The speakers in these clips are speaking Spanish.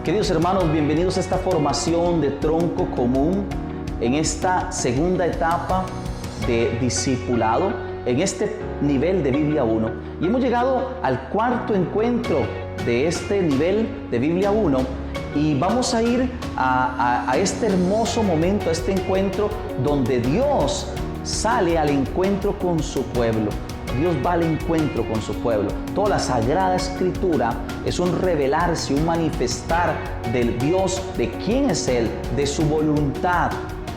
Queridos hermanos, bienvenidos a esta formación de tronco común, en esta segunda etapa de discipulado, en este nivel de Biblia 1. Y hemos llegado al cuarto encuentro de este nivel de Biblia 1 y vamos a ir a este hermoso momento, a este encuentro donde Dios sale al encuentro con su pueblo. Dios va al encuentro con su pueblo. Toda la Sagrada Escritura es un revelarse, un manifestar del Dios, de quién es Él, de su voluntad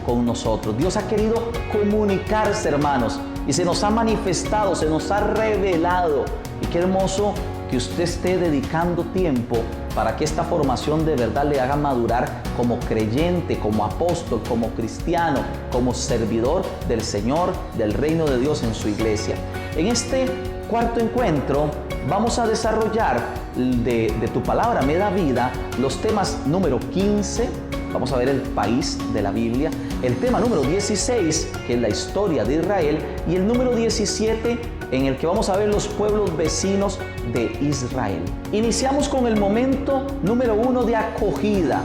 con nosotros. Dios ha querido comunicarse, hermanos, y se nos ha manifestado, se nos ha revelado. Y qué hermoso que usted esté dedicando tiempo para que esta formación de verdad le haga madurar como creyente, como apóstol, como cristiano, como servidor del Señor, del reino de Dios en su iglesia. En este cuarto encuentro vamos a desarrollar de tu palabra me da vida los temas número 15, vamos a ver el país de la Biblia, el tema número 16, que es la historia de Israel, y el número 17, en el que vamos a ver los pueblos vecinos de Israel. Iniciamos con el momento número 1 de acogida.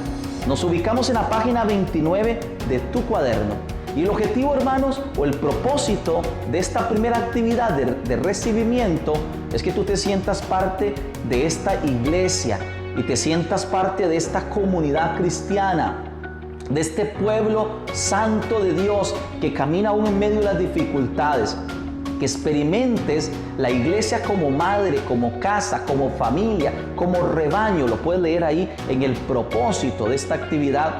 Nos ubicamos en la página 29 de tu cuaderno. Y el objetivo, hermanos, o el propósito de esta primera actividad de recibimiento es que tú te sientas parte de esta iglesia y te sientas parte de esta comunidad cristiana, de este pueblo santo de Dios que camina aún en medio de las dificultades. Que experimentes la iglesia como madre, como casa, como familia, como rebaño. Lo puedes leer ahí en el propósito de esta actividad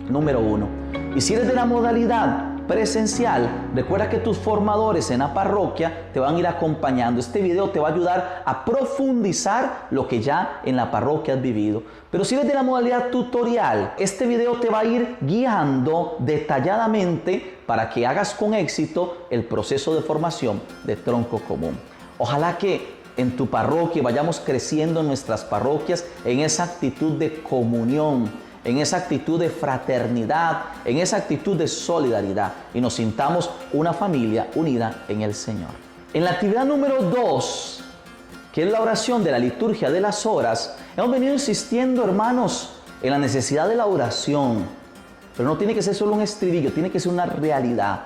número 1. Y si eres de la modalidad presencial, recuerda que tus formadores en la parroquia te van a ir acompañando. Este video te va a ayudar a profundizar lo que ya en la parroquia has vivido. Pero si eres de la modalidad tutorial, este video te va a ir guiando detalladamente para que hagas con éxito el proceso de formación de tronco común. Ojalá que en tu parroquia vayamos creciendo en nuestras parroquias en esa actitud de comunión, en esa actitud de fraternidad, en esa actitud de solidaridad y nos sintamos una familia unida en el Señor. En la actividad número 2, que es la oración de la liturgia de las horas, hemos venido insistiendo, hermanos, en la necesidad de la oración, pero no tiene que ser solo un estribillo, tiene que ser una realidad.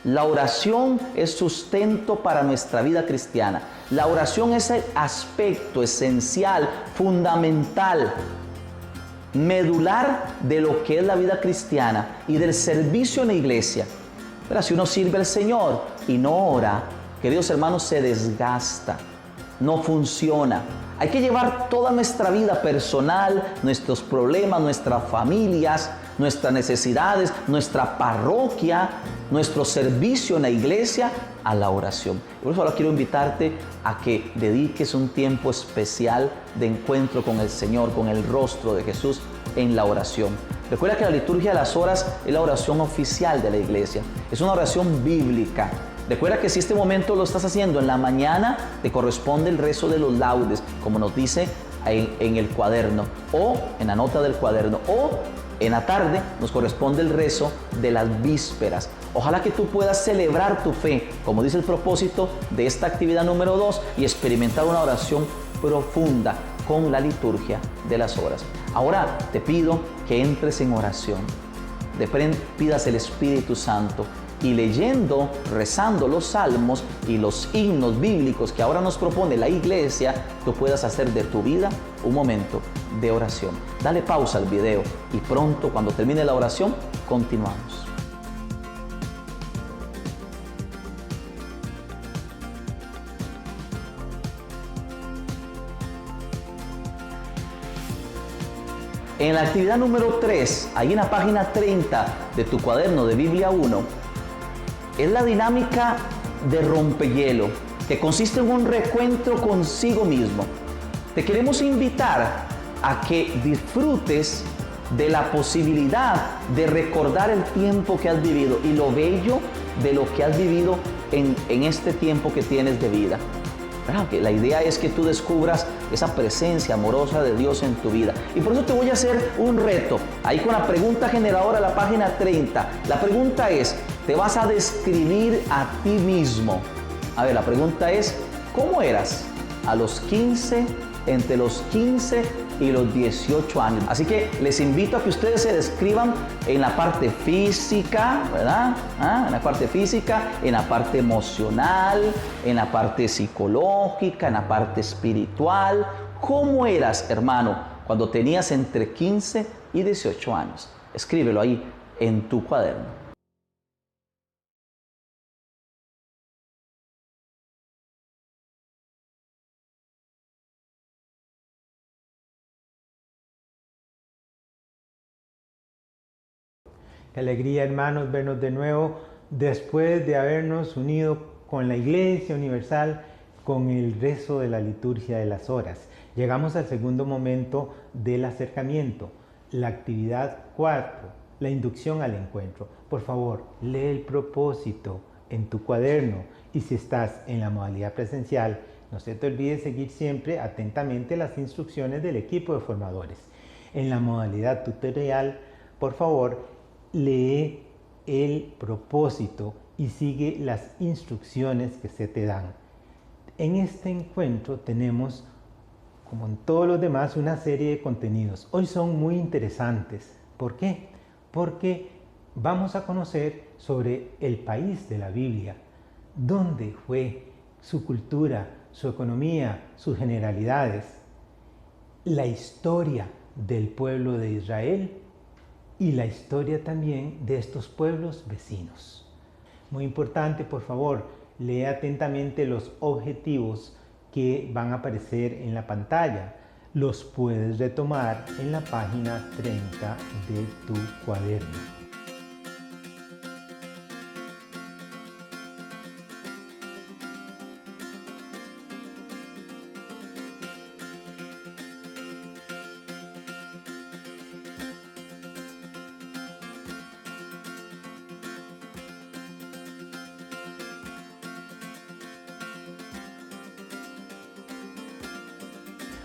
La oración es sustento para nuestra vida cristiana. La oración es el aspecto esencial, fundamental, medular de lo que es la vida cristiana y del servicio en la iglesia. Pero si uno sirve al Señor y no ora, queridos hermanos, se desgasta, no funciona. Hay que llevar toda nuestra vida personal, nuestros problemas, nuestras familias, nuestras necesidades, nuestra parroquia, nuestro servicio en la iglesia a la oración. Por eso ahora quiero invitarte a que dediques un tiempo especial de encuentro con el Señor, con el rostro de Jesús en la oración. Recuerda que la liturgia de las horas es la oración oficial de la iglesia. Es una oración bíblica. Recuerda que si este momento lo estás haciendo en la mañana, te corresponde el rezo de los laudes, como nos dice en el cuaderno, o en la nota del cuaderno, o en la tarde nos corresponde el rezo de las vísperas. Ojalá que tú puedas celebrar tu fe, como dice el propósito de esta actividad número 2, y experimentar una oración profunda con la liturgia de las horas. Ahora te pido que entres en oración, pidas el Espíritu Santo y leyendo, rezando los salmos y los himnos bíblicos que ahora nos propone la iglesia, tú puedas hacer de tu vida un momento de oración. Dale pausa al video y pronto, cuando termine la oración, continuamos. En la actividad número 3, ahí en la página 30 de tu cuaderno de Biblia 1, es la dinámica de rompehielo, que consiste en un reencuentro consigo mismo. Te queremos invitar a que disfrutes de la posibilidad de recordar el tiempo que has vivido y lo bello de lo que has vivido en este tiempo que tienes de vida. ¿Verdad? Que la idea es que tú descubras esa presencia amorosa de Dios en tu vida. Y por eso te voy a hacer un reto, ahí con la pregunta generadora, la página 30. La pregunta es, te vas a describir a ti mismo. A ver, la pregunta es, ¿cómo eras a los 15, entre los 15 y los 18 años? Así que les invito a que ustedes se describan en la parte física, ¿verdad? En la parte física, en la parte emocional, en la parte psicológica, en la parte espiritual. ¿Cómo eras, hermano, cuando tenías entre 15 y 18 años? Escríbelo ahí en tu cuaderno. Qué alegría, hermanos, vernos de nuevo después de habernos unido con la Iglesia Universal con el rezo de la liturgia de las horas. Llegamos al segundo momento del acercamiento, la actividad 4, la inducción al encuentro. Por favor, lee el propósito en tu cuaderno y si estás en la modalidad presencial, no se te olvide seguir siempre atentamente las instrucciones del equipo de formadores. En la modalidad tutorial, por favor, lee el propósito y sigue las instrucciones que se te dan. En este encuentro tenemos, como en todos los demás, una serie de contenidos. Hoy son muy interesantes. ¿Por qué? Porque vamos a conocer sobre el país de la Biblia, dónde fue su cultura, su economía, sus generalidades, la historia del pueblo de Israel y la historia también de estos pueblos vecinos. Muy importante, por favor, lee atentamente los objetivos que van a aparecer en la pantalla. Los puedes retomar en la página 30 de tu cuaderno.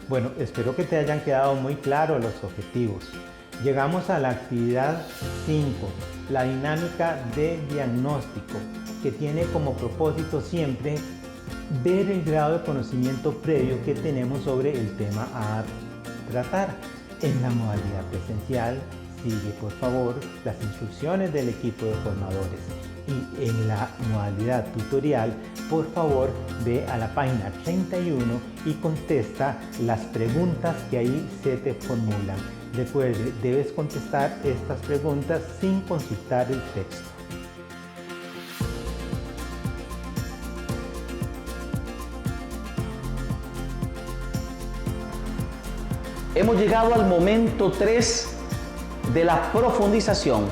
Bueno, espero que te hayan quedado muy claros los objetivos. Llegamos a la actividad 5, la dinámica de diagnóstico, que tiene como propósito siempre ver el grado de conocimiento previo que tenemos sobre el tema a tratar. En la modalidad presencial, sigue por favor las instrucciones del equipo de formadores. Y en la modalidad tutorial, por favor, ve a la página 31 y contesta las preguntas que ahí se te formulan. Recuerde, debes contestar estas preguntas sin consultar el texto. Hemos llegado al momento 3 de la profundización,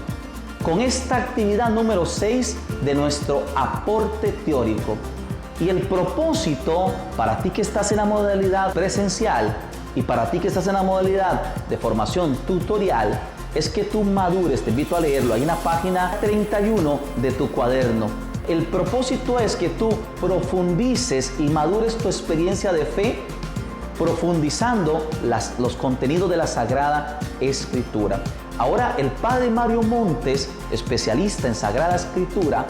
con esta actividad número 6 de nuestro aporte teórico. Y el propósito para ti que estás en la modalidad presencial y para ti que estás en la modalidad de formación tutorial es que tú madures. Te invito a leerlo ahí en la página 31 de tu cuaderno. El propósito es que tú profundices y madures tu experiencia de fe, profundizando los contenidos de la Sagrada Escritura. Ahora el Padre Mario Montes, especialista en Sagrada Escritura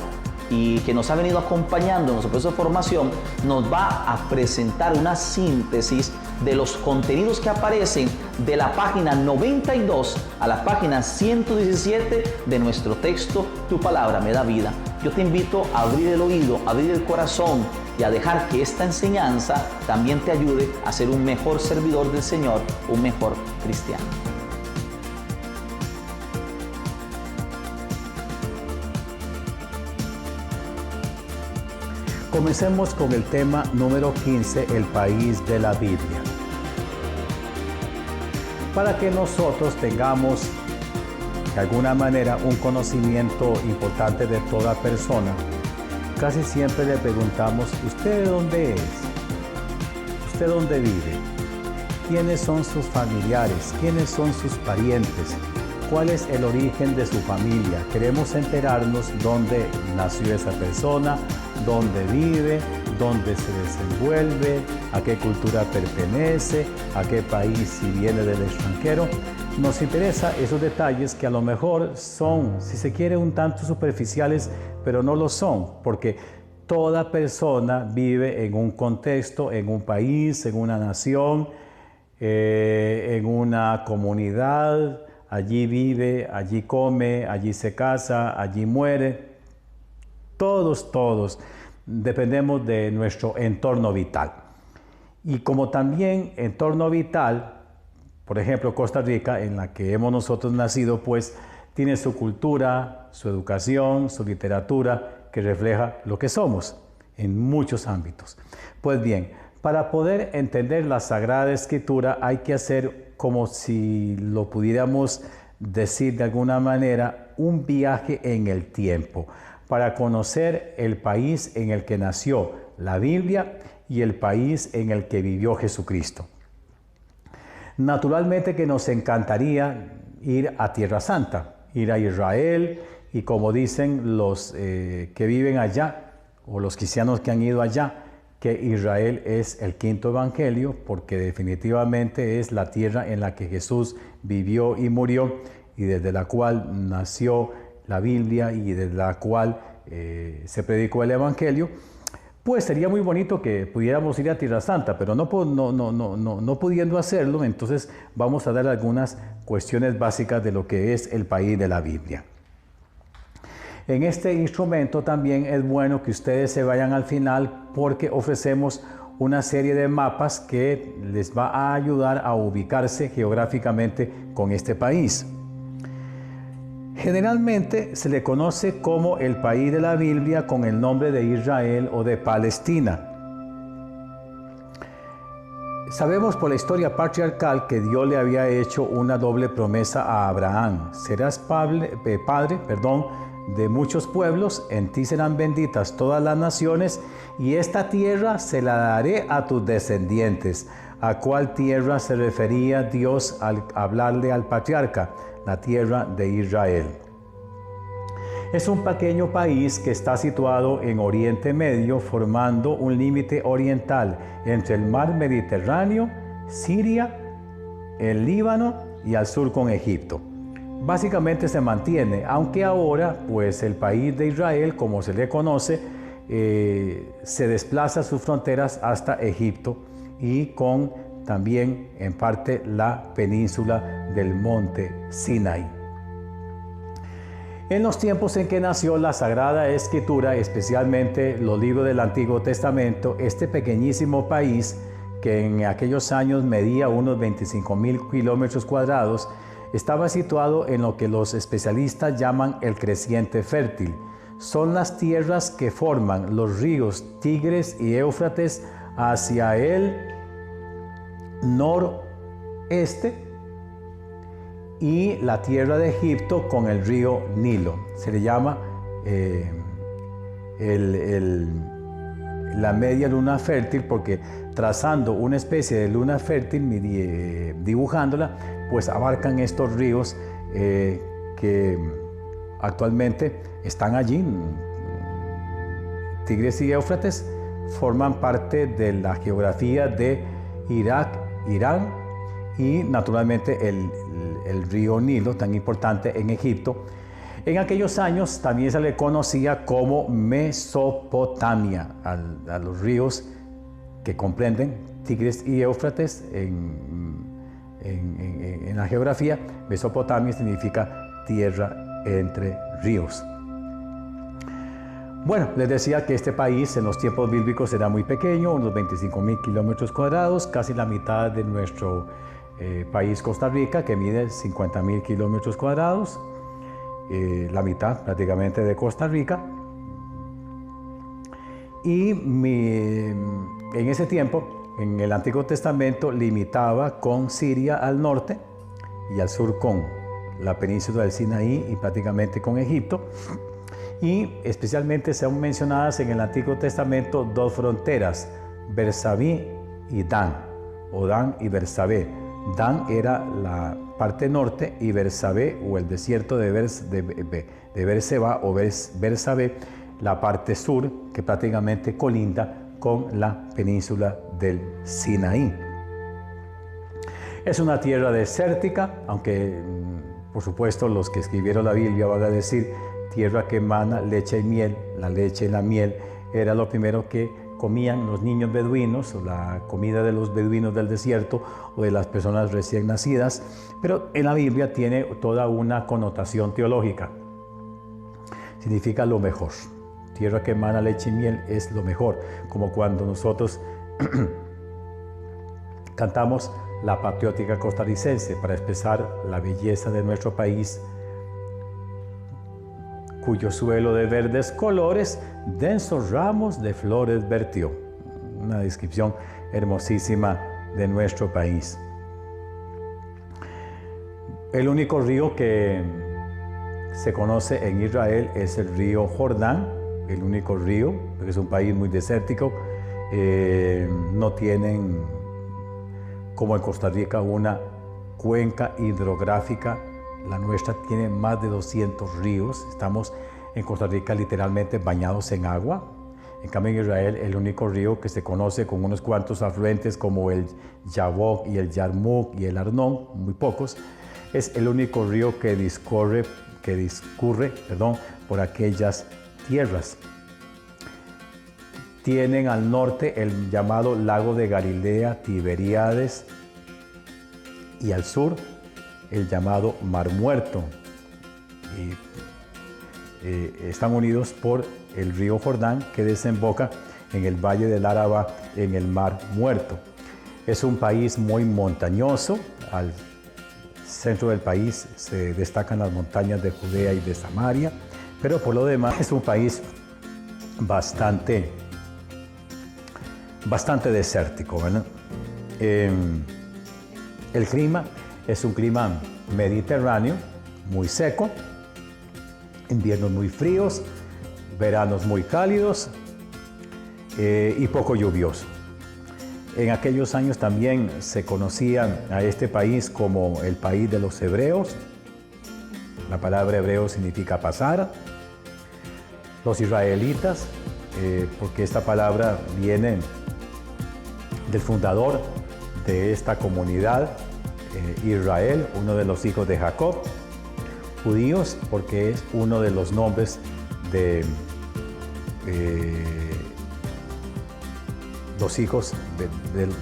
y que nos ha venido acompañando en nuestro proceso de formación, nos va a presentar una síntesis de los contenidos que aparecen de la página 92 a la página 117 de nuestro texto Tu Palabra Me Da Vida. Yo te invito a abrir el oído, a abrir el corazón y a dejar que esta enseñanza también te ayude a ser un mejor servidor del Señor, un mejor cristiano. Comencemos con el tema número 15, el país de la Biblia. Para que nosotros tengamos de alguna manera un conocimiento importante de toda persona, casi siempre le preguntamos, ¿usted de dónde es? ¿Usted dónde vive? quiénes son sus familiares, quiénes son sus parientes, cuál es el origen de su familia. Queremos enterarnos dónde nació esa persona, dónde vive, dónde se desenvuelve, a qué cultura pertenece, a qué país si viene del extranjero. Nos interesa esos detalles que a lo mejor son, si se quiere, un tanto superficiales, pero no lo son, porque toda persona vive en un contexto, en un país, en una nación, en una comunidad. Allí vive, allí come, allí se casa, allí muere. Todos dependemos de nuestro entorno vital. Y como también entorno vital, por ejemplo, Costa Rica, en la que hemos nosotros nacido, pues tiene su cultura, su educación, su literatura, que refleja lo que somos en muchos ámbitos. Pues bien, para poder entender la Sagrada Escritura hay que hacer, como si lo pudiéramos decir de alguna manera, un viaje en el tiempo, para conocer el país en el que nació la Biblia y el país en el que vivió Jesucristo. Naturalmente que nos encantaría ir a Tierra Santa, ir a Israel, y como dicen los que viven allá, o los cristianos que han ido allá, que Israel es el quinto evangelio, porque definitivamente es la tierra en la que Jesús vivió y murió, y desde la cual nació la Biblia y desde la cual se predicó el evangelio. Pues sería muy bonito que pudiéramos ir a Tierra Santa, pero no pudiendo hacerlo, entonces vamos a dar algunas cuestiones básicas de lo que es el país de la Biblia. En este instrumento también es bueno que ustedes se vayan al final, porque ofrecemos una serie de mapas que les va a ayudar a ubicarse geográficamente con este país. Generalmente se le conoce como el país de la Biblia con el nombre de Israel o de Palestina. Sabemos por la historia patriarcal que Dios le había hecho una doble promesa a Abraham: serás padre de muchos pueblos, en ti serán benditas todas las naciones, y esta tierra se la daré a tus descendientes. ¿A cuál tierra se refería Dios al hablarle al patriarca? La tierra de Israel. Es un pequeño país que está situado en Oriente Medio, formando un límite oriental entre el mar Mediterráneo, Siria, el Líbano y al sur con Egipto. Básicamente se mantiene, aunque ahora pues el país de Israel, como se le conoce, se desplaza sus fronteras hasta Egipto, y con también en parte la península del monte Sinaí. En los tiempos en que nació la Sagrada Escritura, especialmente los libros del Antiguo Testamento, este pequeñísimo país, que en aquellos años medía unos 25.000 kilómetros cuadrados, estaba situado en lo que los especialistas llaman el creciente fértil. Son las tierras que forman los ríos Tigres y Éufrates hacia el noreste, y la tierra de Egipto con el río Nilo. Se le llama la media luna fértil, porque trazando una especie de luna fértil, dibujándola, pues abarcan estos ríos que actualmente están allí. Tigres y Éufrates forman parte de la geografía de Irak, Irán, y naturalmente el río Nilo, tan importante en Egipto. En aquellos años también se le conocía como Mesopotamia a los ríos que comprenden Tigres y Éufrates en la geografía. Mesopotamia significa tierra entre ríos. Bueno, les decía que este país en los tiempos bíblicos era muy pequeño, unos 25.000 kilómetros cuadrados, casi la mitad de nuestro país Costa Rica, que mide 50.000 kilómetros cuadrados, la mitad prácticamente de Costa Rica. Y en ese tiempo, en el Antiguo Testamento, limitaba con Siria al norte y al sur con la península del Sinaí y prácticamente con Egipto. Y especialmente son mencionadas en el Antiguo Testamento dos fronteras, Bersabí y Dan. o Dan y Bersabé. Dan era la parte norte y Bersabé, o el desierto de Berseba o Bersabé, la parte sur, que prácticamente colinda con la península del Sinaí. Es una tierra desértica, aunque por supuesto los que escribieron la Biblia van a decir tierra que emana leche y miel. La leche y la miel era lo primero que comían los niños beduinos, o la comida de los beduinos del desierto o de las personas recién nacidas, pero en la Biblia tiene toda una connotación teológica. Significa lo mejor. Tierra que emana leche y miel es lo mejor, como cuando nosotros cantamos la patriótica costarricense para expresar la belleza de nuestro país, cuyo suelo de verdes colores densos ramos de flores vertió. Una descripción hermosísima de nuestro país. El único río que se conoce en Israel es el río Jordán, el único río, porque es un país muy desértico. No tienen, como en Costa Rica, una cuenca hidrográfica. La nuestra tiene más de 200 ríos. Estamos en Costa Rica literalmente bañados en agua. En cambio, en Israel, el único río que se conoce con unos cuantos afluentes como el Yabok y el Yarmuk y el Arnón, muy pocos, es el único río que discurre por aquellas tierras. Tienen al norte el llamado lago de Galilea, Tiberíades, y al sur el llamado Mar Muerto. Están unidos por el río Jordán, que desemboca en el valle del Araba, en el Mar Muerto. Es un país muy montañoso. Al centro del país se destacan las montañas de Judea y de Samaria, pero por lo demás es un país bastante desértico, ¿verdad? El clima es un clima mediterráneo, muy seco, inviernos muy fríos, veranos muy cálidos y poco lluvioso. En aquellos años también se conocía a este país como el país de los hebreos. La palabra hebreo significa pasar. Los israelitas, porque esta palabra viene del fundador de esta comunidad, Israel, uno de los hijos de Jacob. Judíos, porque es uno de los nombres de los hijos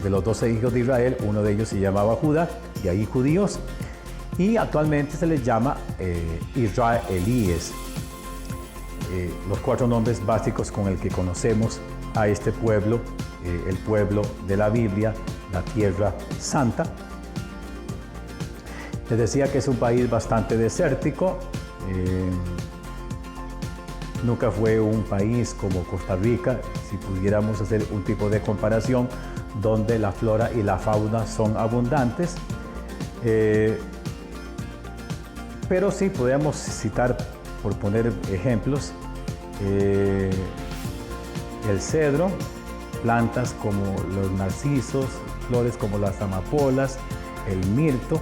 de los 12 hijos de Israel. Uno de ellos se llamaba Judá, y ahí judíos, y actualmente se les llama israelíes. Los 4 nombres básicos con el que conocemos a este pueblo, el pueblo de la Biblia, la Tierra Santa. Les decía que es un país bastante desértico. Nunca fue un país como Costa Rica, si pudiéramos hacer un tipo de comparación, donde la flora y la fauna son abundantes. Pero sí podemos citar, por poner ejemplos, el cedro, plantas como los narcisos, flores como las amapolas, el mirto,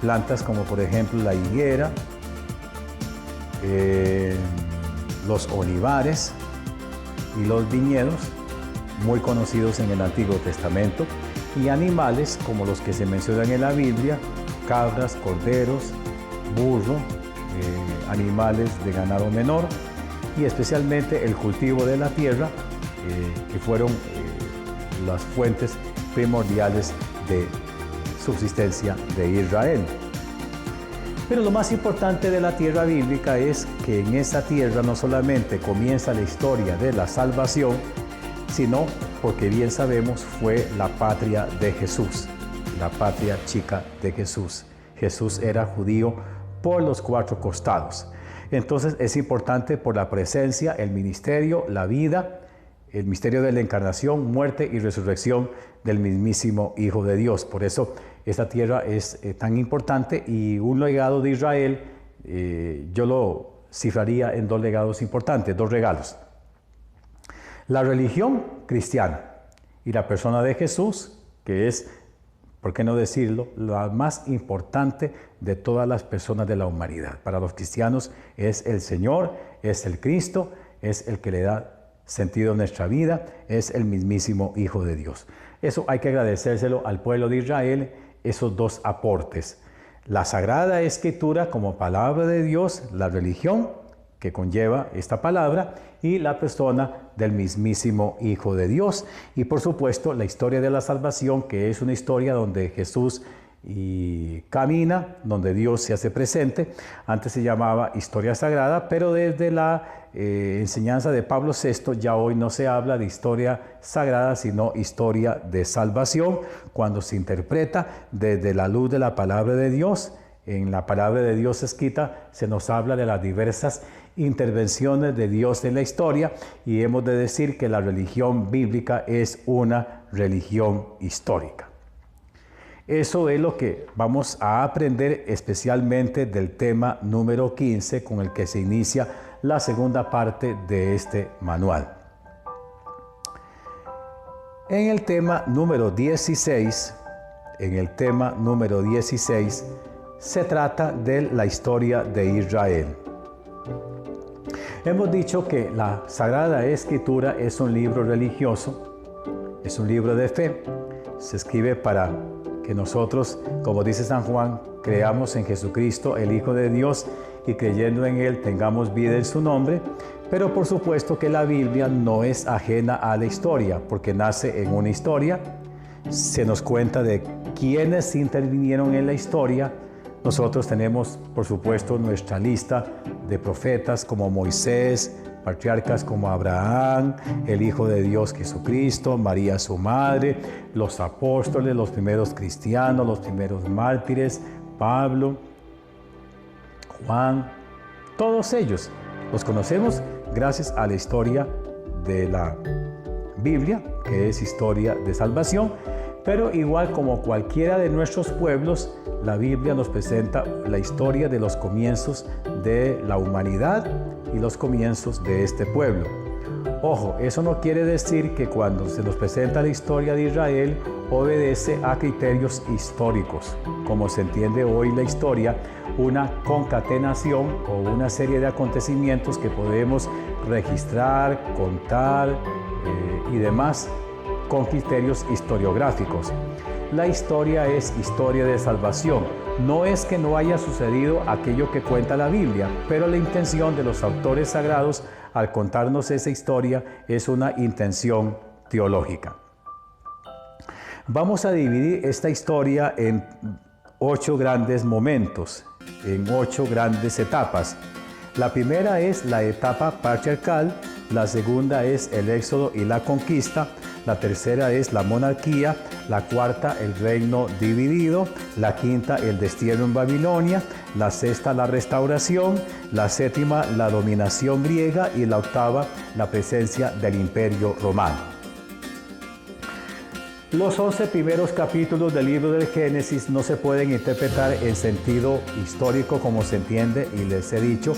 plantas como por ejemplo la higuera, los olivares y los viñedos, muy conocidos en el Antiguo Testamento, y animales como los que se mencionan en la Biblia: cabras, corderos, burro, animales de ganado menor, y especialmente el cultivo de la tierra, que fueron las fuentes primordiales de subsistencia de Israel. Pero lo más importante de la tierra bíblica es que en esa tierra no solamente comienza la historia de la salvación, sino, porque bien sabemos, fue la patria de Jesús, la patria chica de Jesús. Jesús era judío por los 4 costados. Entonces es importante por la presencia, el ministerio, la vida, el misterio de la encarnación, muerte y resurrección del mismísimo Hijo de Dios. Por eso esta tierra es tan importante, y un legado de Israel yo lo cifraría en 2 legados importantes, 2 regalos. La religión, cristiana. Y la persona de Jesús, que es, ¿por qué no decirlo?, la más importante de todas las personas de la humanidad. Para los cristianos es el Señor, es el Cristo, es el que le da sentido a nuestra vida, es el mismísimo Hijo de Dios. Eso hay que agradecérselo al pueblo de Israel, esos dos aportes. La Sagrada Escritura como palabra de Dios, la religión que conlleva esta palabra y la persona del mismísimo Hijo de Dios. Y por supuesto la historia de la salvación, que es una historia donde Jesús camina, donde Dios se hace presente. Antes se llamaba historia sagrada, pero desde la enseñanza de Pablo VI ya hoy no se habla de historia sagrada, sino historia de salvación, cuando se interpreta desde la luz de la palabra de Dios. En la palabra de Dios escrita se nos habla de las diversas intervenciones de Dios en la historia, y hemos de decir que la religión bíblica es una religión histórica. Eso es lo que vamos a aprender especialmente del tema número 15, con el que se inicia la segunda parte de este manual. En el tema número 16, se trata de la historia de Israel. Hemos dicho que la Sagrada Escritura es un libro religioso, es un libro de fe. Se escribe para que nosotros, como dice San Juan, creamos en Jesucristo, el Hijo de Dios, y creyendo en Él tengamos vida en su nombre. Pero por supuesto que la Biblia no es ajena a la historia, porque nace en una historia. Se nos cuenta de quienes intervinieron en la historia. Nosotros tenemos, por supuesto, nuestra lista de profetas como Moisés, patriarcas como Abraham, el Hijo de Dios Jesucristo, María su madre, los apóstoles, los primeros cristianos, los primeros mártires, Pablo, Juan, todos ellos los conocemos gracias a la historia de la Biblia, que es historia de salvación. Pero igual como cualquiera de nuestros pueblos, la Biblia nos presenta la historia de los comienzos de la humanidad y los comienzos de este pueblo. Ojo, eso no quiere decir que cuando se nos presenta la historia de Israel obedece a criterios históricos, como se entiende hoy la historia, una concatenación o una serie de acontecimientos que podemos registrar, contar y demás con criterios historiográficos. La historia es historia de salvación. No es que no haya sucedido aquello que cuenta la Biblia, pero la intención de los autores sagrados al contarnos esa historia es una intención teológica. Vamos a dividir esta historia en 8 grandes momentos, en 8 grandes etapas. La primera es la etapa patriarcal, la segunda es el éxodo y la conquista, la tercera es la monarquía, la cuarta el reino dividido, la quinta el destierro en Babilonia, la sexta la restauración, la séptima la dominación griega y la octava la presencia del imperio romano. Los 11 primeros capítulos del libro del Génesis no se pueden interpretar en sentido histórico como se entiende, y les he dicho,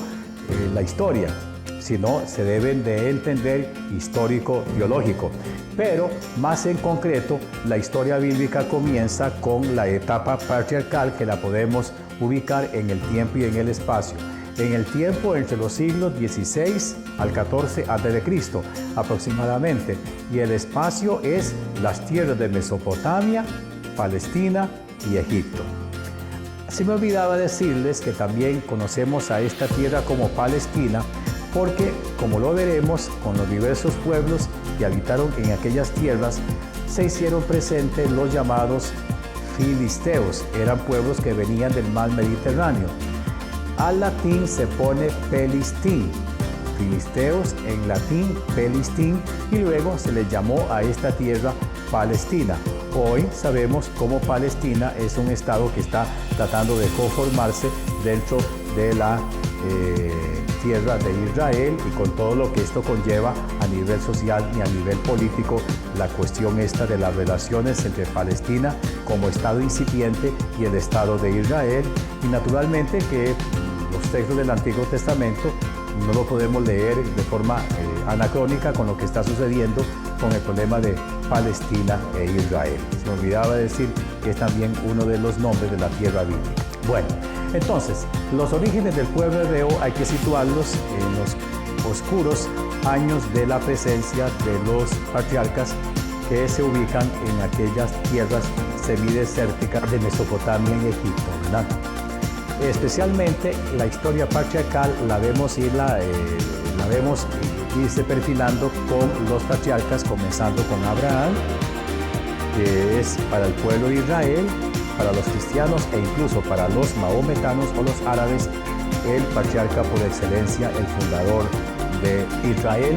la historia, sino se deben de entender histórico-teológico. Pero más en concreto, la historia bíblica comienza con la etapa patriarcal, que la podemos ubicar en el tiempo y en el espacio. En el tiempo entre los siglos XVI al XIV a.C. aproximadamente, y el espacio es las tierras de Mesopotamia, Palestina y Egipto. Se me olvidaba decirles que también conocemos a esta tierra como Palestina, porque, como lo veremos, con los diversos pueblos que habitaron en aquellas tierras, se hicieron presentes los llamados filisteos. Eran pueblos que venían del mar Mediterráneo. Al latín se pone Pelistín, filisteos en latín Pelistín, y luego se le llamó a esta tierra Palestina. Hoy sabemos cómo Palestina es un estado que está tratando de conformarse dentro de la tierra de Israel, y con todo lo que esto conlleva a nivel social y a nivel político, la cuestión esta de las relaciones entre Palestina como estado incipiente y el estado de Israel, y naturalmente que los textos del Antiguo Testamento no lo podemos leer de forma anacrónica con lo que está sucediendo con el problema de Palestina e Israel. Se me olvidaba decir que es también uno de los nombres de la tierra bíblica. Bueno, entonces, los orígenes del pueblo hebreo hay que situarlos en los oscuros años de la presencia de los patriarcas que se ubican en aquellas tierras semidesérticas de Mesopotamia y Egipto, ¿verdad? Especialmente la historia patriarcal la vemos irse perfilando con los patriarcas, comenzando con Abraham, que es para el pueblo de Israel, para los cristianos e incluso para los mahometanos o los árabes, el patriarca por excelencia, el fundador de Israel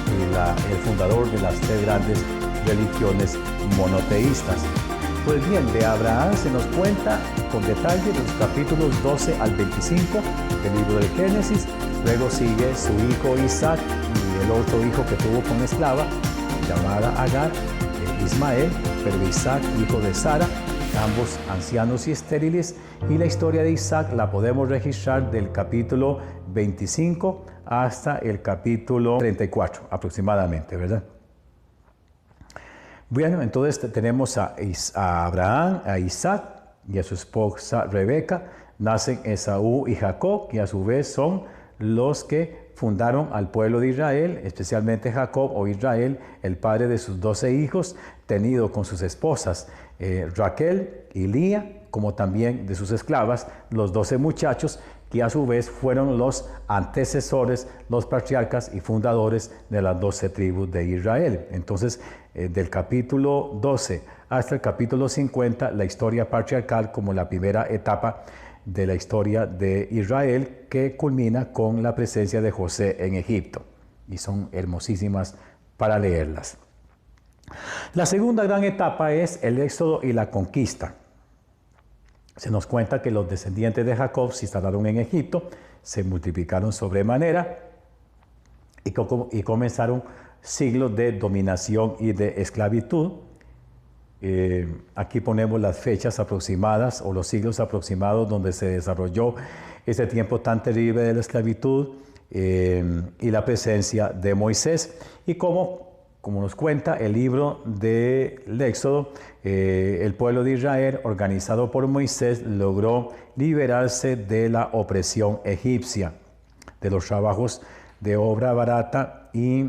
y el fundador de las tres grandes religiones monoteístas. Pues bien, de Abraham se nos cuenta con detalle los capítulos 12 al 25 del libro del Génesis. Luego sigue su hijo Isaac y el otro hijo que tuvo con esclava llamada Agar, Ismael, pero Isaac, hijo de Sara, ambos ancianos y estériles. Y la historia de Isaac la podemos registrar del capítulo 25 hasta el capítulo 34 aproximadamente, ¿verdad? Bueno, entonces tenemos a Abraham, a Isaac y a su esposa Rebeca. Nacen Esaú y Jacob, y a su vez son los que fundaron al pueblo de Israel, especialmente Jacob o Israel, el padre de sus 12 hijos, tenido con sus esposas Raquel y Lía, como también de sus esclavas, los 12 muchachos, que a su vez fueron los antecesores, los patriarcas y fundadores de las 12 tribus de Israel. Entonces, del capítulo 12 hasta el capítulo 50, la historia patriarcal como la primera etapa de la historia de Israel, que culmina con la presencia de José en Egipto. Y son hermosísimas para leerlas. La segunda gran etapa es el éxodo y la conquista. Se nos cuenta que los descendientes de Jacob se instalaron en Egipto, se multiplicaron sobremanera y comenzaron siglos de dominación y de esclavitud. Aquí ponemos las fechas aproximadas o los siglos aproximados donde se desarrolló ese tiempo tan terrible de la esclavitud y la presencia de Moisés. Y como nos cuenta el libro del Éxodo, el pueblo de Israel, organizado por Moisés, logró liberarse de la opresión egipcia, de los trabajos de obra barata y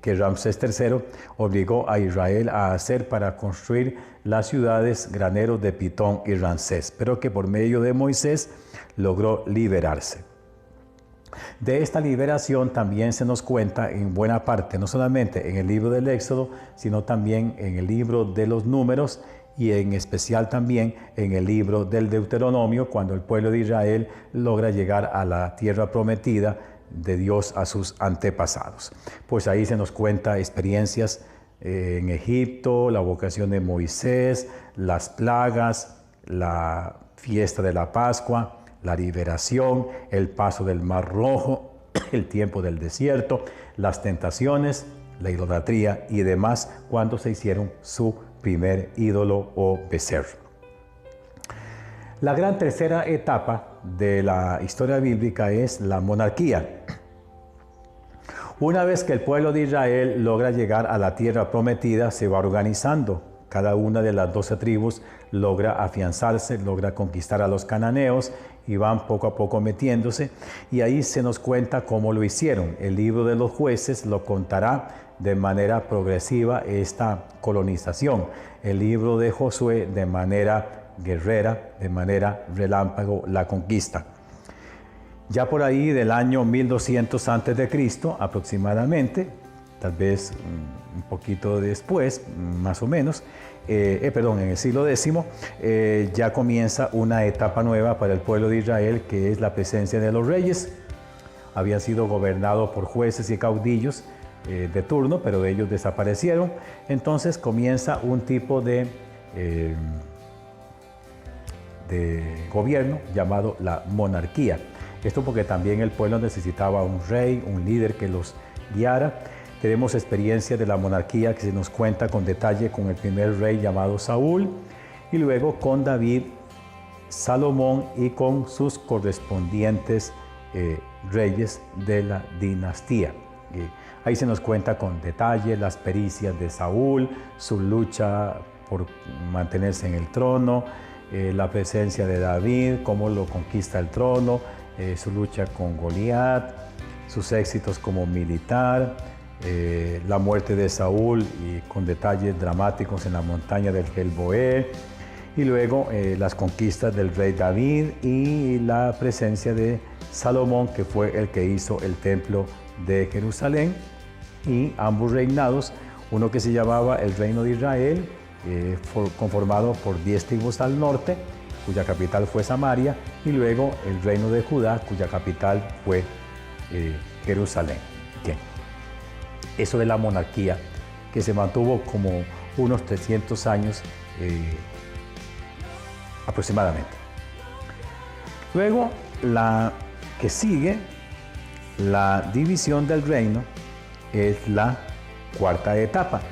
que Ramsés III obligó a Israel a hacer para construir las ciudades graneros de Pitón y Ramsés, pero que por medio de Moisés logró liberarse. De esta liberación también se nos cuenta en buena parte, no solamente en el libro del Éxodo, sino también en el libro de los Números y en especial también en el libro del Deuteronomio, cuando el pueblo de Israel logra llegar a la tierra prometida de Dios a sus antepasados. Pues ahí se nos cuenta experiencias en Egipto, la vocación de Moisés, las plagas, la fiesta de la Pascua, la liberación, el paso del Mar Rojo, el tiempo del desierto, las tentaciones, la idolatría y demás, cuando se hicieron su primer ídolo o becerro. La gran tercera etapa de la historia bíblica es la monarquía. Una vez que el pueblo de Israel logra llegar a la tierra prometida, se va organizando. Cada una de las 12 tribus logra afianzarse, logra conquistar a los cananeos y van poco a poco metiéndose. Y ahí se nos cuenta cómo lo hicieron. El libro de los jueces lo contará de manera progresiva esta colonización. El libro de Josué de manera guerrera, de manera relámpago, la conquista. Ya por ahí del año 1200 a.C. aproximadamente, tal vez un poquito después, más o menos, en el siglo X, ya comienza una etapa nueva para el pueblo de Israel, que es la presencia de los reyes. Habían sido gobernados por jueces y caudillos de turno, pero ellos desaparecieron. Entonces comienza un tipo de gobierno llamado la monarquía. Esto porque también el pueblo necesitaba un rey, un líder que los guiara. Tenemos experiencia de la monarquía que se nos cuenta con detalle con el primer rey llamado Saúl, y luego con David, Salomón y con sus correspondientes reyes de la dinastía. Ahí se nos cuenta con detalle las pericias de Saúl, su lucha por mantenerse en el trono, la presencia de David, cómo lo conquista el trono, su lucha con Goliat, sus éxitos como militar, la muerte de Saúl y con detalles dramáticos en la montaña del Gelboé, y luego las conquistas del rey David y la presencia de Salomón, que fue el que hizo el templo de Jerusalén, y ambos reinados, uno que se llamaba el Reino de Israel, conformado por 10 tribus al norte, cuya capital fue Samaria, y luego el Reino de Judá, cuya capital fue Jerusalén. Bien. Eso de la monarquía, que se mantuvo como unos 300 años aproximadamente. Luego, la que sigue, la división del reino, es la cuarta etapa.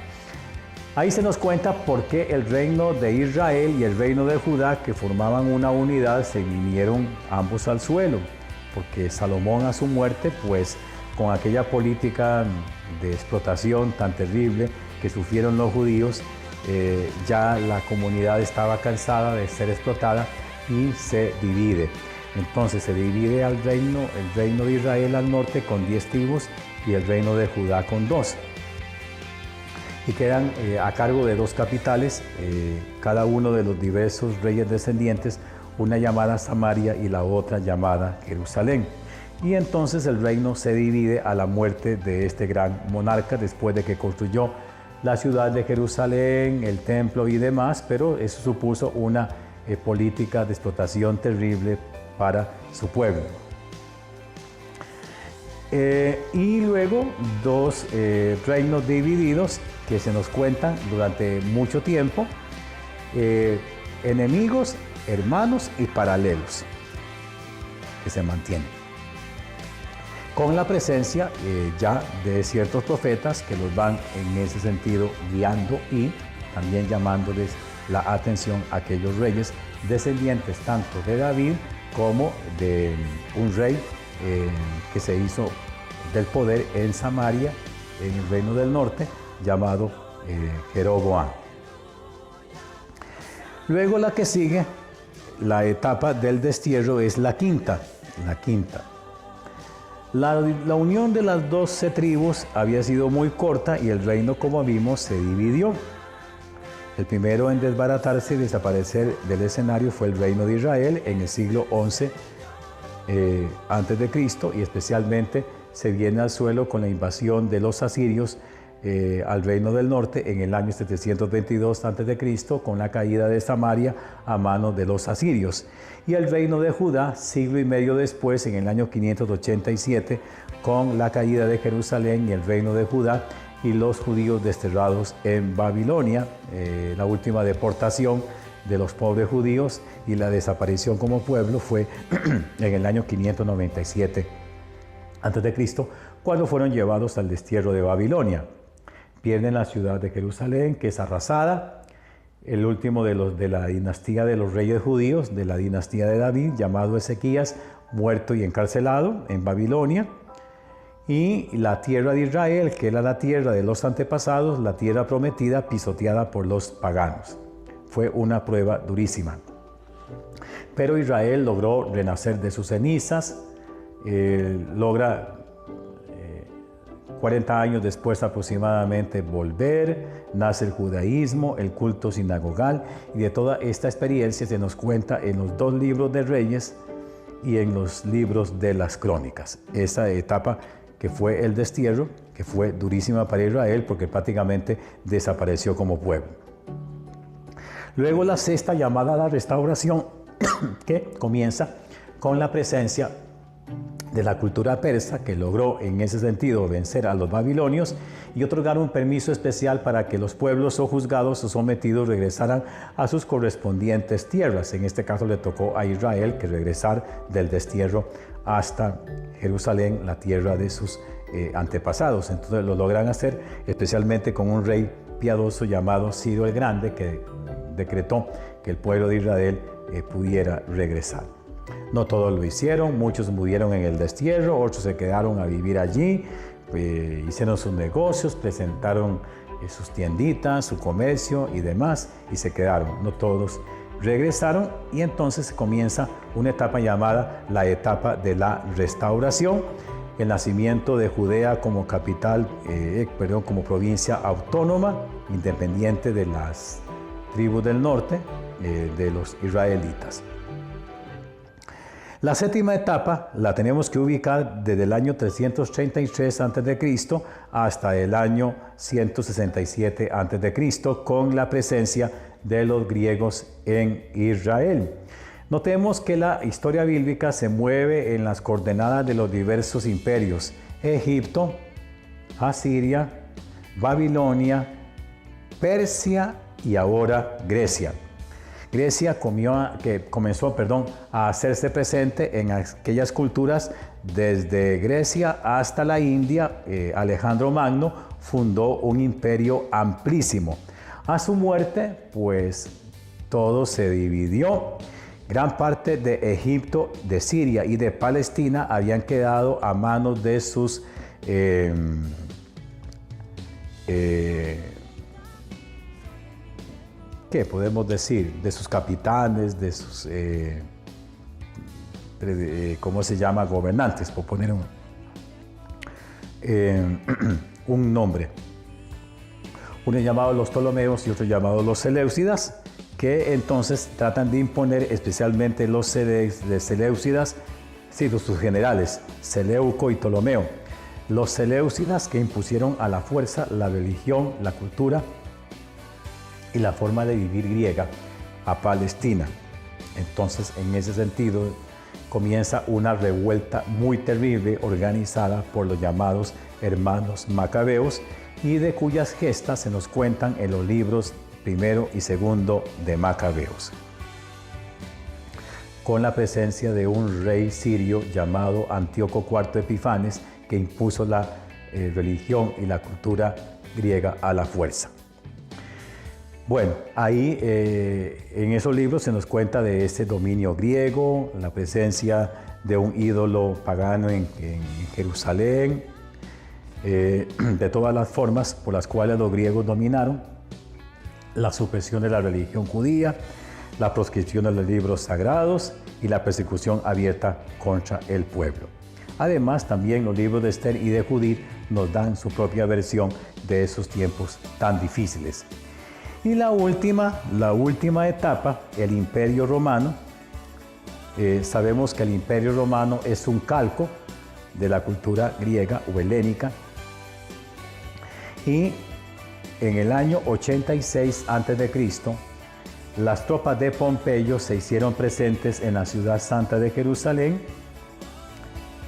Ahí se nos cuenta por qué el reino de Israel y el reino de Judá, que formaban una unidad, se vinieron ambos al suelo, porque Salomón a su muerte, pues con aquella política de explotación tan terrible que sufrieron los judíos, ya la comunidad estaba cansada de ser explotada y se divide. Entonces se divide el reino de Israel al norte con 10 tribus y el reino de Judá con 2. Y quedan a cargo de 2 capitales, cada uno de los diversos reyes descendientes, una llamada Samaria y la otra llamada Jerusalén. Y entonces el reino se divide a la muerte de este gran monarca, después de que construyó la ciudad de Jerusalén, el templo y demás, pero eso supuso una política de explotación terrible para su pueblo. Y luego 2 reinos divididos que se nos cuentan durante mucho tiempo, enemigos, hermanos y paralelos, que se mantienen, con la presencia ya de ciertos profetas que los van en ese sentido guiando y también llamándoles la atención a aquellos reyes descendientes tanto de David como de un rey que se hizo del poder en Samaria, en el reino del norte, llamado Jeroboam. Luego la que sigue, la etapa del destierro, es la quinta. La unión de las 12 tribus había sido muy corta y el reino, como vimos, se dividió. El primero en desbaratarse y desaparecer del escenario fue el reino de Israel en el siglo XI antes de Cristo, y especialmente se viene al suelo con la invasión de los asirios al reino del norte en el año 722 a.C., con la caída de Samaria a manos de los asirios. Y el reino de Judá, siglo y medio después, en el año 587, con la caída de Jerusalén y el reino de Judá y los judíos desterrados en Babilonia, la última deportación de los pobres judíos y la desaparición como pueblo fue en el año 597 a.C., cuando fueron llevados al destierro de Babilonia. Pierden la ciudad de Jerusalén, que es arrasada. El último de la dinastía de los reyes judíos, de la dinastía de David, llamado Ezequías, muerto y encarcelado en Babilonia. Y la tierra de Israel, que era la tierra de los antepasados, la tierra prometida, pisoteada por los paganos. Fue una prueba durísima. Pero Israel logró renacer de sus cenizas, logra 40 años después aproximadamente volver, nace el judaísmo, el culto sinagogal, y de toda esta experiencia se nos cuenta en los 2 libros de Reyes y en los libros de las Crónicas. Esa etapa que fue el destierro, que fue durísima para Israel porque prácticamente desapareció como pueblo. Luego la sexta, llamada la restauración, que comienza con la presencia de la cultura persa, que logró en ese sentido vencer a los babilonios y otorgar un permiso especial para que los pueblos sojuzgados o sometidos regresaran a sus correspondientes tierras. En este caso le tocó a Israel que regresar del destierro hasta Jerusalén, la tierra de sus antepasados. Entonces lo logran hacer especialmente con un rey piadoso llamado Ciro el Grande, que decretó que el pueblo de Israel pudiera regresar. No todos lo hicieron, muchos murieron en el destierro, otros se quedaron a vivir allí, hicieron sus negocios, presentaron sus tienditas, su comercio y demás, y se quedaron. No todos regresaron, y entonces comienza una etapa llamada la etapa de la restauración, el nacimiento de Judea como capital, como provincia autónoma, independiente de las tribus del norte, de los israelitas. La séptima etapa la tenemos que ubicar desde el año 333 a.C. hasta el año 167 a.C., con la presencia de los griegos en Israel. Notemos que la historia bíblica se mueve en las coordenadas de los diversos imperios: Egipto, Asiria, Babilonia, Persia y ahora Grecia. Grecia comenzó a hacerse presente en aquellas culturas desde Grecia hasta la India. Alejandro Magno fundó un imperio amplísimo. A su muerte, pues, todo se dividió. Gran parte de Egipto, de Siria y de Palestina habían quedado a manos de sus ¿qué podemos decir? De sus capitanes, de sus, ¿cómo se llama? Gobernantes, por poner un nombre. Uno llamado los Ptolomeos y otro llamado los Seleucidas, que entonces tratan de imponer, especialmente los Seleucidas, sus generales, Seleuco y Ptolomeo. Los Seleucidas, que impusieron a la fuerza la religión, la cultura y la forma de vivir griega a Palestina. Entonces, en ese sentido, comienza una revuelta muy terrible organizada por los llamados hermanos macabeos, y de cuyas gestas se nos cuentan en los libros primero y segundo de Macabeos, con la presencia de un rey sirio llamado Antíoco IV Epifanes, que impuso la religión y la cultura griega a la fuerza. Bueno, ahí en esos libros se nos cuenta de ese dominio griego, la presencia de un ídolo pagano en Jerusalén, de todas las formas por las cuales los griegos dominaron, la supresión de la religión judía, la proscripción de los libros sagrados y la persecución abierta contra el pueblo. Además, también los libros de Esther y de Judith nos dan su propia versión de esos tiempos tan difíciles. Y la última etapa, el Imperio Romano. Sabemos que el Imperio Romano es un calco de la cultura griega o helénica. Y en el año 86 a.C., las tropas de Pompeyo se hicieron presentes en la ciudad santa de Jerusalén,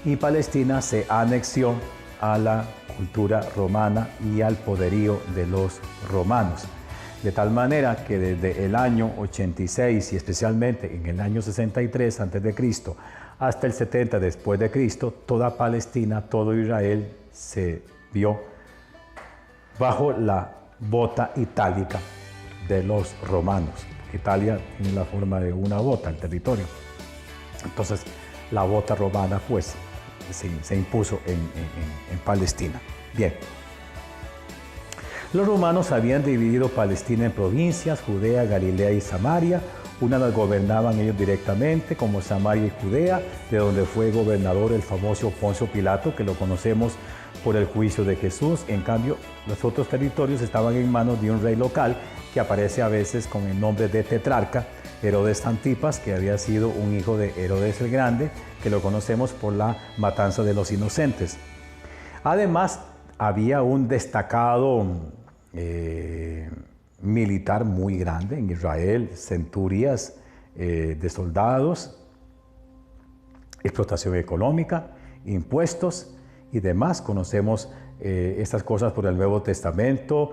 y Palestina se anexió a la cultura romana y al poderío de los romanos. De tal manera que desde el año 86 y especialmente en el año 63 a.C. hasta el 70 después de Cristo, toda Palestina, todo Israel se vio bajo la bota itálica de los romanos. Italia tiene la forma de una bota, el territorio. Entonces, la bota romana, pues, se impuso en Palestina. Bien. Los romanos habían dividido Palestina en provincias: Judea, Galilea y Samaria. Unas las gobernaban ellos directamente, como Samaria y Judea, de donde fue gobernador el famoso Poncio Pilato, que lo conocemos por el juicio de Jesús. En cambio, los otros territorios estaban en manos de un rey local, que aparece a veces con el nombre de tetrarca, Herodes Antipas, que había sido un hijo de Herodes el Grande, que lo conocemos por la matanza de los inocentes. Además, había un destacado militar muy grande en Israel, centurias de soldados, explotación económica, impuestos y demás. Conocemos estas cosas por el Nuevo Testamento.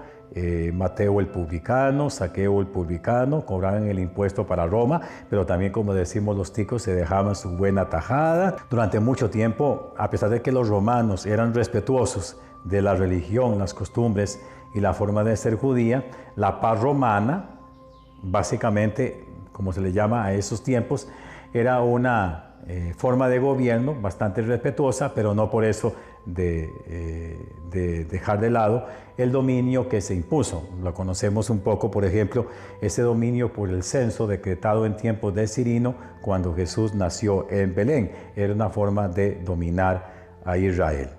Mateo el publicano, Zaqueo el publicano cobraban el impuesto para Roma, pero también, como decimos los ticos, se dejaban su buena tajada. Durante mucho tiempo, a pesar de que los romanos eran respetuosos de la religión, las costumbres y la forma de ser judía, la paz romana, básicamente, como se le llama a esos tiempos, era una forma de gobierno bastante respetuosa, pero no por eso de dejar de lado el dominio que se impuso. Lo conocemos un poco, por ejemplo, ese dominio por el censo decretado en tiempos de Cirino, cuando Jesús nació en Belén. Era una forma de dominar a Israel.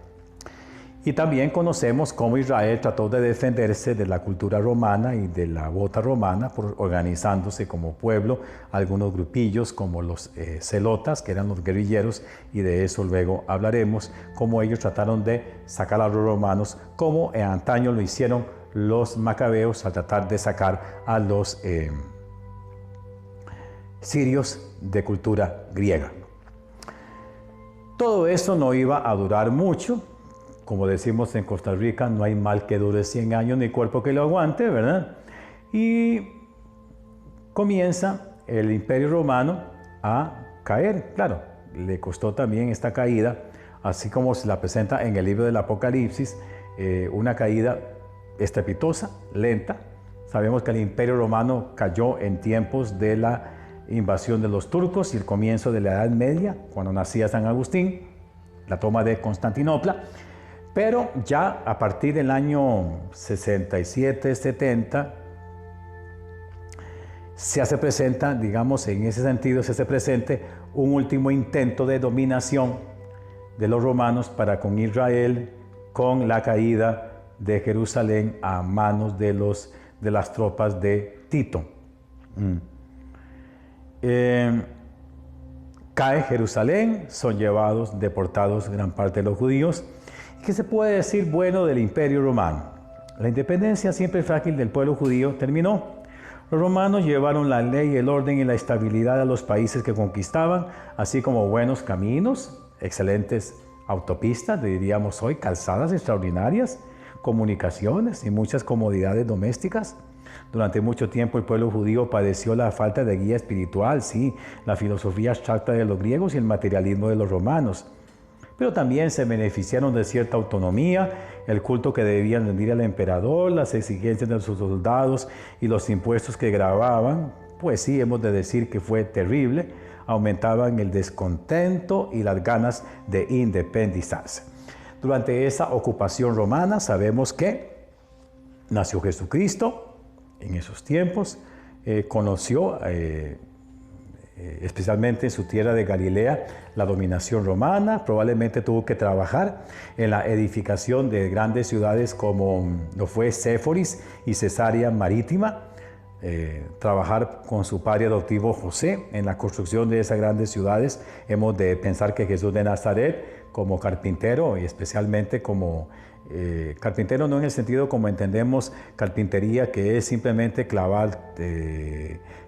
Y también conocemos cómo Israel trató de defenderse de la cultura romana y de la bota romana, organizándose como pueblo, algunos grupillos como los celotas, que eran los guerrilleros, y de eso luego hablaremos, cómo ellos trataron de sacar a los romanos, como en antaño lo hicieron los macabeos al tratar de sacar a los sirios de cultura griega. Todo esto no iba a durar mucho. Como decimos en Costa Rica, no hay mal que dure 100 años ni cuerpo que lo aguante, ¿verdad? Y comienza el Imperio Romano a caer. Claro, le costó también esta caída, así como se la presenta en el libro del Apocalipsis, una caída estrepitosa, lenta. Sabemos que el Imperio Romano cayó en tiempos de la invasión de los turcos y el comienzo de la Edad Media, cuando nacía San Agustín, la toma de Constantinopla. Pero ya a partir del año 67-70 se hace presenta, digamos, en ese sentido se hace presente un último intento de dominación de los romanos para con Israel, con la caída de Jerusalén a manos de las tropas de Tito. Cae Jerusalén, son llevados, deportados gran parte de los judíos. ¿Qué se puede decir bueno del Imperio Romano? La independencia siempre frágil del pueblo judío terminó. Los romanos llevaron la ley, el orden y la estabilidad a los países que conquistaban, así como buenos caminos, excelentes autopistas, diríamos hoy, calzadas extraordinarias, comunicaciones y muchas comodidades domésticas. Durante mucho tiempo el pueblo judío padeció la falta de guía espiritual, sí, la filosofía abstracta de los griegos y el materialismo de los romanos. Pero también se beneficiaron de cierta autonomía, el culto que debían rendir al emperador, las exigencias de sus soldados y los impuestos que gravaban, pues sí, hemos de decir que fue terrible, aumentaban el descontento y las ganas de independizarse. Durante esa ocupación romana sabemos que nació Jesucristo en esos tiempos, conoció especialmente en su tierra de Galilea, la dominación romana. Probablemente tuvo que trabajar en la edificación de grandes ciudades como lo fue Séforis y Cesarea Marítima, trabajar con su padre adoptivo José en la construcción de esas grandes ciudades. Hemos de pensar que Jesús de Nazaret, como carpintero, y especialmente como carpintero, no en el sentido como entendemos carpintería, que es simplemente clavar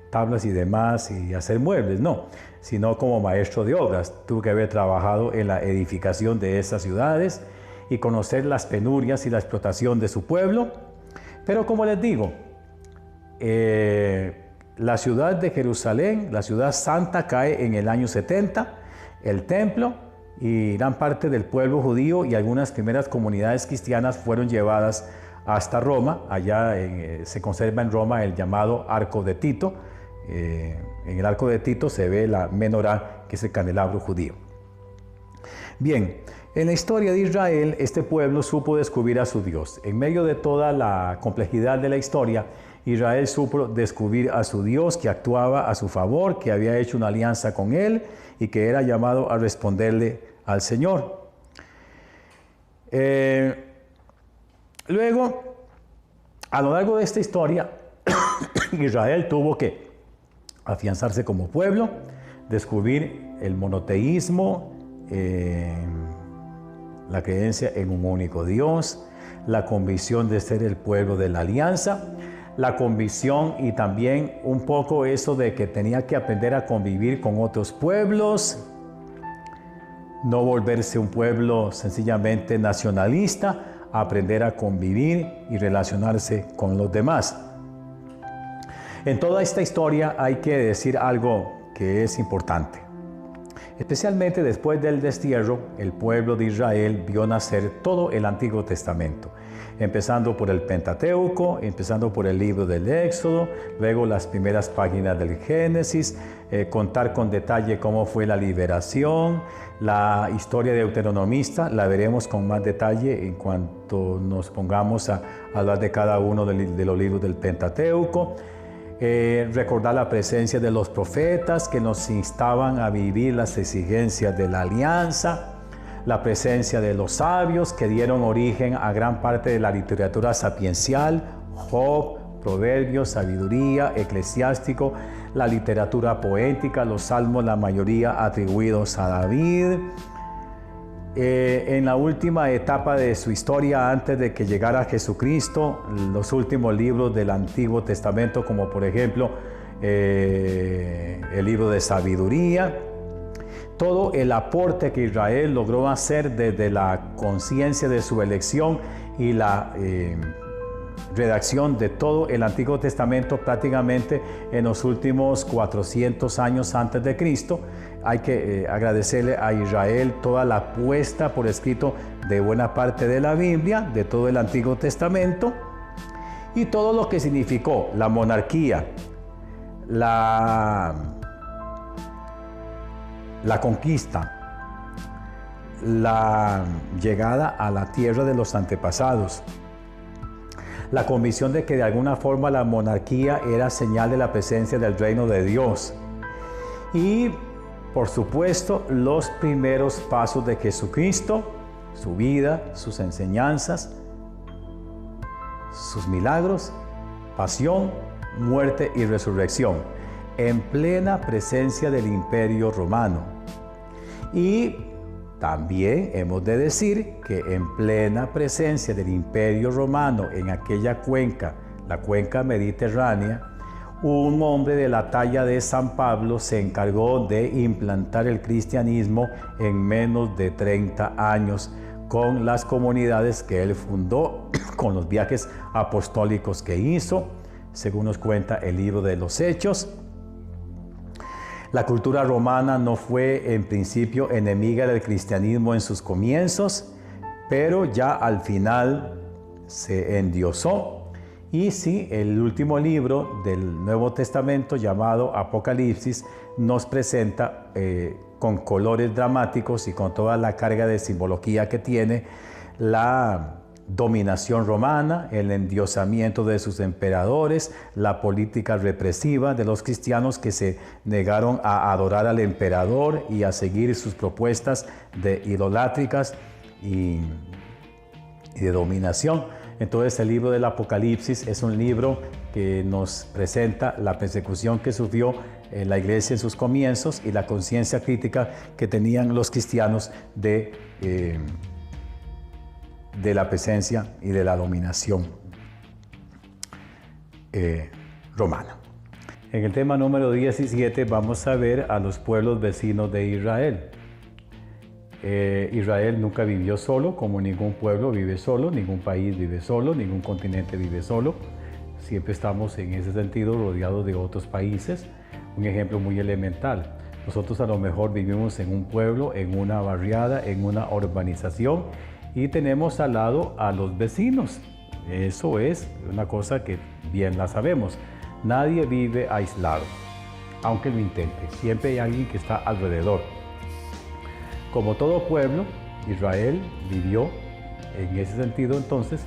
tablas y demás y hacer muebles, no, sino como maestro de obras. Tuvo que haber trabajado en la edificación de esas ciudades y conocer las penurias y la explotación de su pueblo. Pero como les digo, la ciudad de Jerusalén, la ciudad santa, cae en el año 70, el templo y gran parte del pueblo judío y algunas primeras comunidades cristianas fueron llevadas hasta Roma. Allá se conserva en Roma el llamado Arco de Tito. En el Arco de Tito se ve la menorá, que es el candelabro judío. Bien, en la historia de Israel, este pueblo supo descubrir a su Dios. En medio de toda la complejidad de la historia, Israel supo descubrir a su Dios, que actuaba a su favor, que había hecho una alianza con él y que era llamado a responderle al Señor. Luego, a lo largo de esta historia, Israel tuvo que afianzarse como pueblo, descubrir el monoteísmo, la creencia en un único Dios, la convicción de ser el pueblo de la alianza, la convicción y también un poco eso de que tenía que aprender a convivir con otros pueblos, no volverse un pueblo sencillamente nacionalista, aprender a convivir y relacionarse con los demás. En toda esta historia hay que decir algo que es importante. Especialmente después del destierro, el pueblo de Israel vio nacer todo el Antiguo Testamento, empezando por el Pentateuco, empezando por el libro del Éxodo, luego las primeras páginas del Génesis, contar con detalle cómo fue la liberación, la historia deuteronomista, la veremos con más detalle en cuanto nos pongamos a hablar de cada uno de los libros del Pentateuco. Recordar la presencia de los profetas que nos instaban a vivir las exigencias de la alianza, la presencia de los sabios que dieron origen a gran parte de la literatura sapiencial, Job, Proverbios, Sabiduría, Eclesiástico, la literatura poética, los salmos, la mayoría atribuidos a David. En la última etapa de su historia, antes de que llegara Jesucristo, los últimos libros del Antiguo Testamento, como por ejemplo el libro de Sabiduría, todo el aporte que Israel logró hacer desde la conciencia de su elección y la redacción de todo el Antiguo Testamento prácticamente en los últimos 400 años antes de Cristo. Hay que agradecerle a Israel toda la puesta por escrito de buena parte de la Biblia, de todo el Antiguo Testamento, y todo lo que significó la monarquía, la conquista, la llegada a la tierra de los antepasados, la convicción de que de alguna forma la monarquía era señal de la presencia del reino de Dios, y por supuesto los primeros pasos de Jesucristo, su vida, sus enseñanzas, sus milagros, pasión, muerte y resurrección, en plena presencia del Imperio Romano. Y también hemos de decir que en plena presencia del Imperio Romano en aquella cuenca, la cuenca mediterránea, un hombre de la talla de San Pablo se encargó de implantar el cristianismo en menos de 30 años con las comunidades que él fundó, con los viajes apostólicos que hizo, según nos cuenta el libro de los Hechos. La cultura romana no fue en principio enemiga del cristianismo en sus comienzos, pero ya al final se endiosó. Y sí, el último libro del Nuevo Testamento, llamado Apocalipsis, nos presenta con colores dramáticos y con toda la carga de simbología que tiene la dominación romana, el endiosamiento de sus emperadores, la política represiva de los cristianos que se negaron a adorar al emperador y a seguir sus propuestas de idolátricas y de dominación. Entonces el libro del Apocalipsis es un libro que nos presenta la persecución que sufrió la iglesia en sus comienzos y la conciencia crítica que tenían los cristianos de la presencia y de la dominación romana. En el tema número 17 vamos a ver a los pueblos vecinos de Israel. Israel nunca vivió solo, como ningún pueblo vive solo, ningún país vive solo, ningún continente vive solo. Siempre estamos en ese sentido rodeados de otros países. Un ejemplo muy elemental. Nosotros a lo mejor vivimos en un pueblo, en una barriada, en una urbanización y tenemos al lado a los vecinos. Eso es una cosa que bien la sabemos. Nadie vive aislado, aunque lo intente. Siempre hay alguien que está alrededor. Como todo pueblo, Israel vivió en ese sentido entonces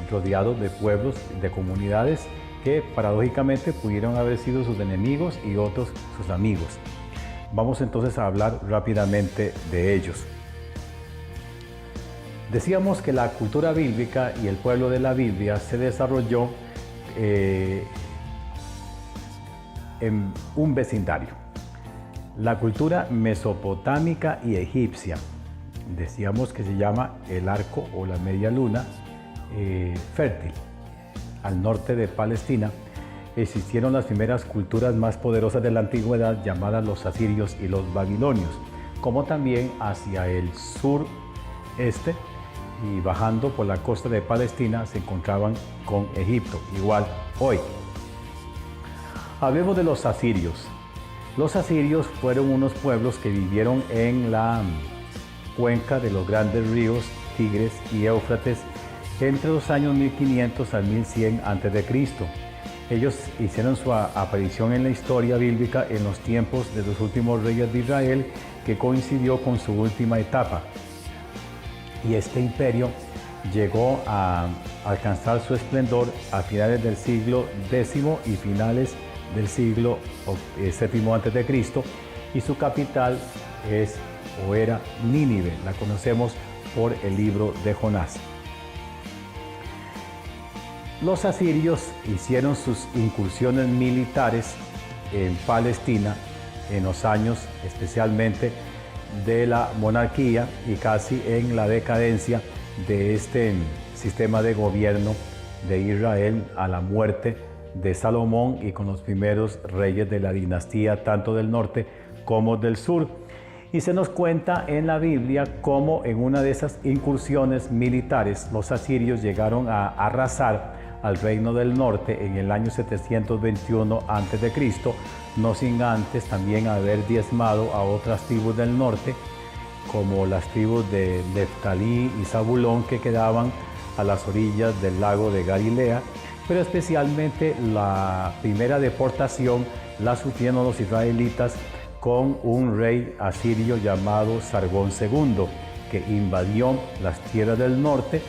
rodeado de pueblos, de comunidades que paradójicamente pudieron haber sido sus enemigos y otros sus amigos. Vamos entonces a hablar rápidamente de ellos. Decíamos que la cultura bíblica y el pueblo de la Biblia se desarrolló en un vecindario. La cultura mesopotámica y egipcia, decíamos que se llama el arco o la media luna fértil. Al norte de Palestina existieron las primeras culturas más poderosas de la antigüedad llamadas los asirios y los babilonios, como también hacia el sureste y bajando por la costa de Palestina se encontraban con Egipto, igual hoy. Hablemos de los asirios. Los asirios fueron unos pueblos que vivieron en la cuenca de los grandes ríos Tigres y Éufrates entre los años 1500 al 1100 a.C. Ellos hicieron su aparición en la historia bíblica en los tiempos de los últimos reyes de Israel, que coincidió con su última etapa. Y este imperio llegó a alcanzar su esplendor a finales del siglo X y finales del siglo VII a.C. y su capital es o era Nínive. La conocemos por el libro de Jonás. Los asirios hicieron sus incursiones militares en Palestina en los años especialmente de la monarquía y casi en la decadencia de este sistema de gobierno de Israel a la muerte de Salomón y con los primeros reyes de la dinastía tanto del norte como del sur. Y se nos cuenta en la Biblia cómo en una de esas incursiones militares los asirios llegaron a arrasar al reino del norte en el año 721 a.C., no sin antes también haber diezmado a otras tribus del norte, como las tribus de Neftalí y Zabulón que quedaban a las orillas del lago de Galilea, pero especialmente la primera deportación la sufrieron los israelitas con un rey asirio llamado Sargón II, que invadió las tierras del norte,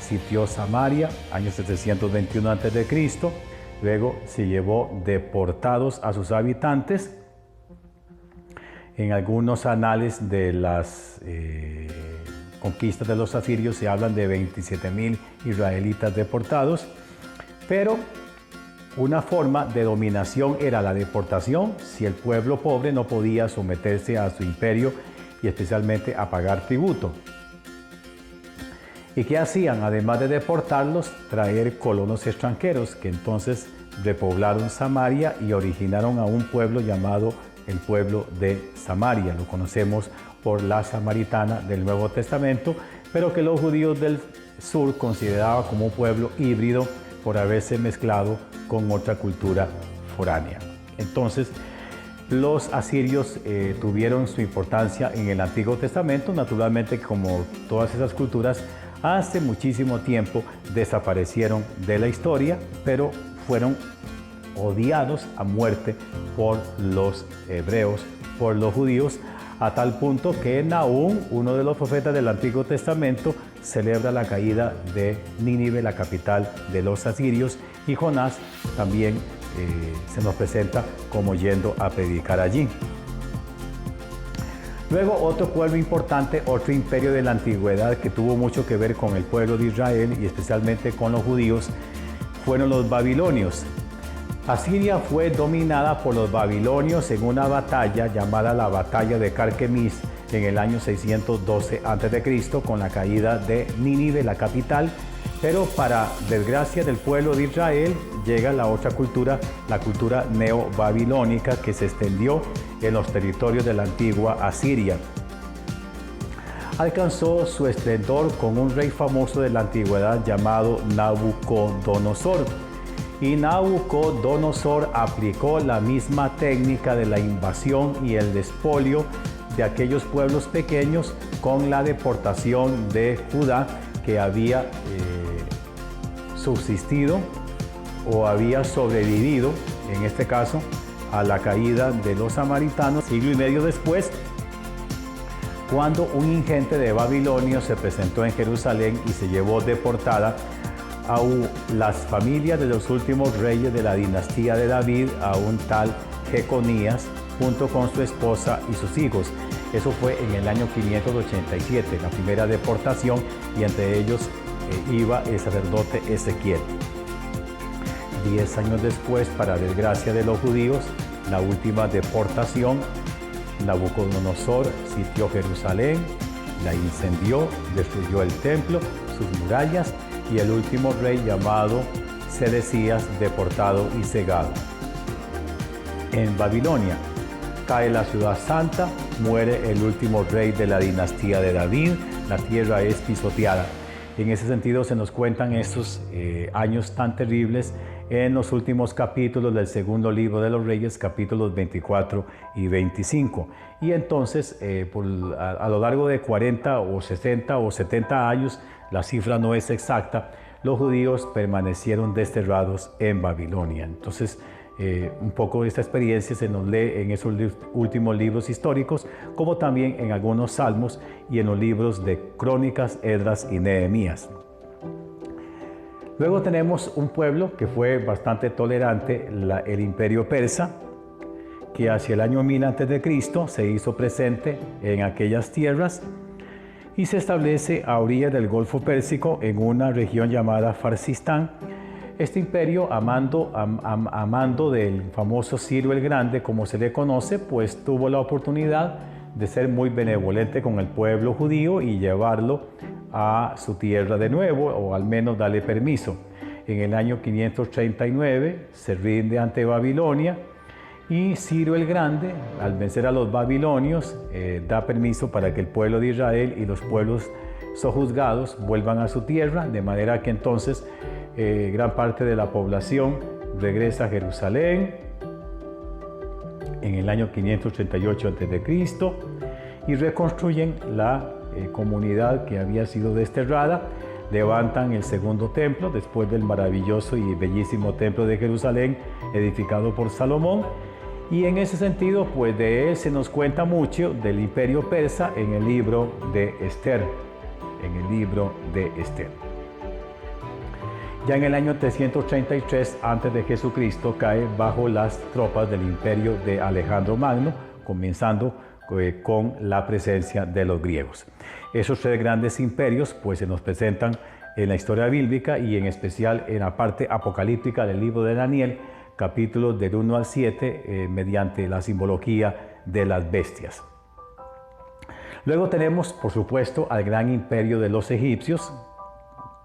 sitió Samaria, año 721 a.C., luego se llevó deportados a sus habitantes. En algunos anales de las conquistas de los asirios se hablan de 27.000 israelitas deportados, pero una forma de dominación era la deportación si el pueblo pobre no podía someterse a su imperio y especialmente a pagar tributo. ¿Y qué hacían? Además de deportarlos, traer colonos extranjeros que entonces repoblaron Samaria y originaron a un pueblo llamado el pueblo de Samaria. Lo conocemos por la samaritana del Nuevo Testamento, pero que los judíos del sur consideraban como un pueblo híbrido por haberse mezclado con otra cultura foránea. Entonces, los asirios tuvieron su importancia en el Antiguo Testamento, naturalmente como todas esas culturas hace muchísimo tiempo desaparecieron de la historia, pero fueron odiados a muerte por los hebreos, por los judíos, a tal punto que Nahum, uno de los profetas del Antiguo Testamento, celebra la caída de Nínive, la capital de los asirios, y Jonás también se nos presenta como yendo a predicar allí. Luego otro pueblo importante, otro imperio de la antigüedad que tuvo mucho que ver con el pueblo de Israel y especialmente con los judíos, fueron los babilonios. Asiria fue dominada por los babilonios en una batalla llamada la batalla de Carquemis en el año 612 a.C. con la caída de Nínive, la capital, pero para desgracia del pueblo de Israel llega la otra cultura, la cultura neobabilónica que se extendió en los territorios de la antigua Asiria. Alcanzó su esplendor con un rey famoso de la antigüedad llamado Nabucodonosor. Y Nabucodonosor aplicó la misma técnica de la invasión y el despolio de aquellos pueblos pequeños con la deportación de Judá que había subsistido o había sobrevivido, en este caso, a la caída de los samaritanos, siglo y medio después, cuando un ingente de babilonios se presentó en Jerusalén y se llevó deportada a las familias de los últimos reyes de la dinastía de David, a un tal Jeconías, junto con su esposa y sus hijos. Eso fue en el año 587, la primera deportación, y entre ellos iba el sacerdote Ezequiel. 10 años después, para desgracia de los judíos, la última deportación, Nabucodonosor sitió Jerusalén, la incendió, destruyó el templo, sus murallas, y el último rey llamado Sedecías deportado y cegado. En Babilonia cae la ciudad santa, muere el último rey de la dinastía de David, la tierra es pisoteada. En ese sentido se nos cuentan estos años tan terribles en los últimos capítulos del segundo libro de los Reyes, capítulos 24 y 25. Y entonces, a lo largo de 40 o 60 o 70 años, la cifra no es exacta, los judíos permanecieron desterrados en Babilonia. Entonces, un poco de esta experiencia se nos lee en esos últimos libros históricos, como también en algunos salmos y en los libros de Crónicas, Esdras y Nehemías. Luego tenemos un pueblo que fue bastante tolerante, el Imperio Persa, que hacia el año 1000 a.C. se hizo presente en aquellas tierras y se establece a orillas del Golfo Pérsico en una región llamada Farsistán. Este imperio, a mando del famoso Ciro el Grande, como se le conoce, pues tuvo la oportunidad de ser muy benevolente con el pueblo judío y llevarlo a su tierra de nuevo, o al menos darle permiso. En el año 539 se rinde ante Babilonia y Ciro el Grande, al vencer a los babilonios, da permiso para que el pueblo de Israel y los pueblos sojuzgados vuelvan a su tierra, de manera que entonces gran parte de la población regresa a Jerusalén en el año 538 a.C. y reconstruyen la comunidad que había sido desterrada, levantan el segundo templo después del maravilloso y bellísimo templo de Jerusalén edificado por Salomón, y en ese sentido pues de él se nos cuenta mucho del imperio persa en el libro de Esther, Ya en el año 333 a.C. cae bajo las tropas del imperio de Alejandro Magno, comenzando con la presencia de los griegos. Esos tres grandes imperios pues se nos presentan en la historia bíblica y en especial en la parte apocalíptica del libro de Daniel, capítulos del 1 al 7, mediante la simbología de las bestias. Luego tenemos, por supuesto, al gran imperio de los egipcios,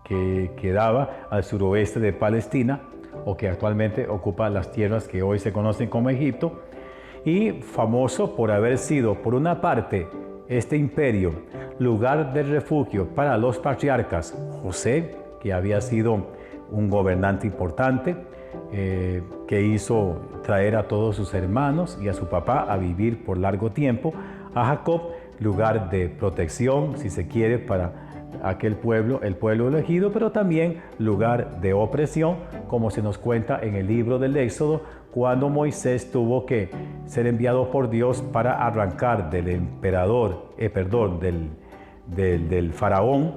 que quedaba al suroeste de Palestina, o que actualmente ocupa las tierras que hoy se conocen como Egipto, y famoso por haber sido, por una parte, este imperio, lugar de refugio para los patriarcas José, que había sido un gobernante importante, que hizo traer a todos sus hermanos y a su papá a vivir por largo tiempo, a Jacob, lugar de protección, si se quiere, para aquel pueblo, el pueblo elegido, pero también lugar de opresión, como se nos cuenta en el libro del Éxodo, cuando Moisés tuvo que ser enviado por Dios para arrancar del emperador, del faraón,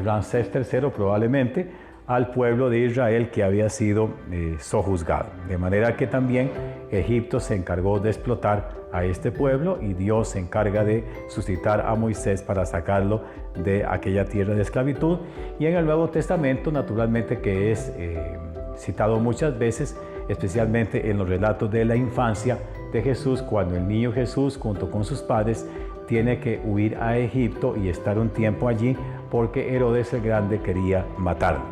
Ramsés III probablemente, al pueblo de Israel que había sido sojuzgado. De manera que también Egipto se encargó de explotar a este pueblo y Dios se encarga de suscitar a Moisés para sacarlo de aquella tierra de esclavitud. Y en el Nuevo Testamento, naturalmente, que es citado muchas veces, especialmente en los relatos de la infancia de Jesús, cuando el niño Jesús junto con sus padres tiene que huir a Egipto y estar un tiempo allí porque Herodes el Grande quería matarlo.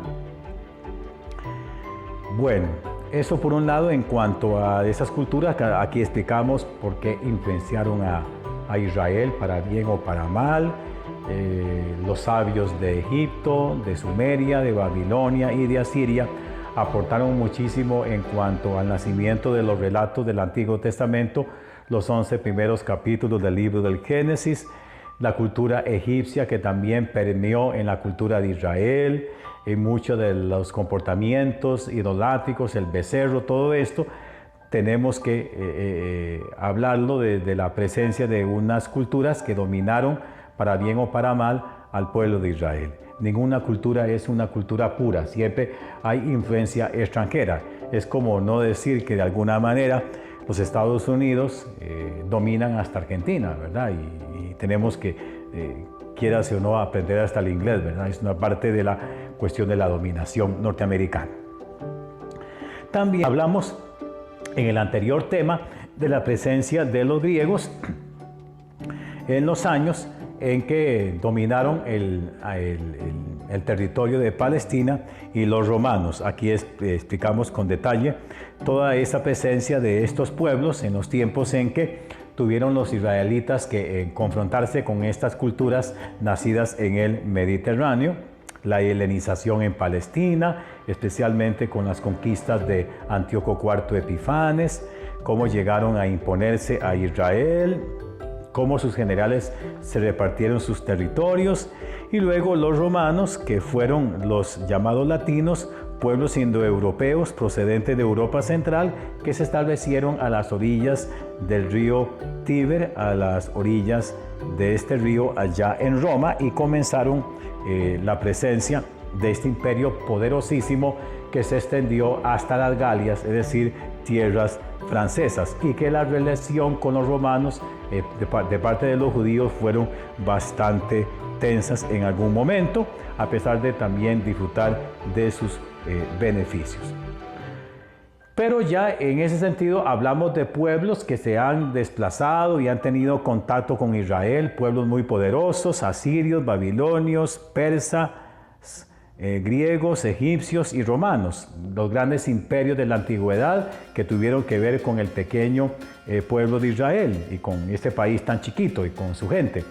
Bueno, eso por un lado en cuanto a esas culturas, que aquí explicamos por qué influenciaron a Israel para bien o para mal. Los sabios de Egipto, de Sumeria, de Babilonia y de Asiria aportaron muchísimo en cuanto al nacimiento de los relatos del Antiguo Testamento, los 11 primeros capítulos del libro del Génesis, la cultura egipcia que también permeó en la cultura de Israel, en muchos de los comportamientos idolátricos, el becerro, todo esto, tenemos que hablarlo de la presencia de unas culturas que dominaron para bien o para mal al pueblo de Israel. Ninguna cultura es una cultura pura, siempre hay influencia extranjera. Es como no decir que de alguna manera los Estados Unidos dominan hasta Argentina, ¿verdad? Y tenemos que, quieras o no, aprender hasta el inglés, ¿verdad? Es una parte de la cuestión de la dominación norteamericana. También hablamos en el anterior tema de la presencia de los griegos en los años en que dominaron el territorio de Palestina y los romanos. Aquí explicamos con detalle toda esa presencia de estos pueblos en los tiempos en que tuvieron los israelitas que confrontarse con estas culturas nacidas en el Mediterráneo, la helenización en Palestina, especialmente con las conquistas de Antíoco IV Epifanes, cómo llegaron a imponerse a Israel, cómo sus generales se repartieron sus territorios, y luego los romanos, que fueron los llamados latinos, pueblos indoeuropeos procedentes de Europa Central, que se establecieron a las orillas del río Tíber, a las orillas de este río allá en Roma, y comenzaron la presencia de este imperio poderosísimo que se extendió hasta las Galias, es decir, tierras francesas, y que la relación con los romanos de parte de los judíos fueron bastante tensas en algún momento, a pesar de también disfrutar de sus beneficios. Pero ya en ese sentido hablamos de pueblos que se han desplazado y han tenido contacto con Israel, pueblos muy poderosos, asirios, babilonios, persas, griegos, egipcios y romanos, los grandes imperios de la antigüedad que tuvieron que ver con el pequeño pueblo de Israel y con este país tan chiquito y con su gente.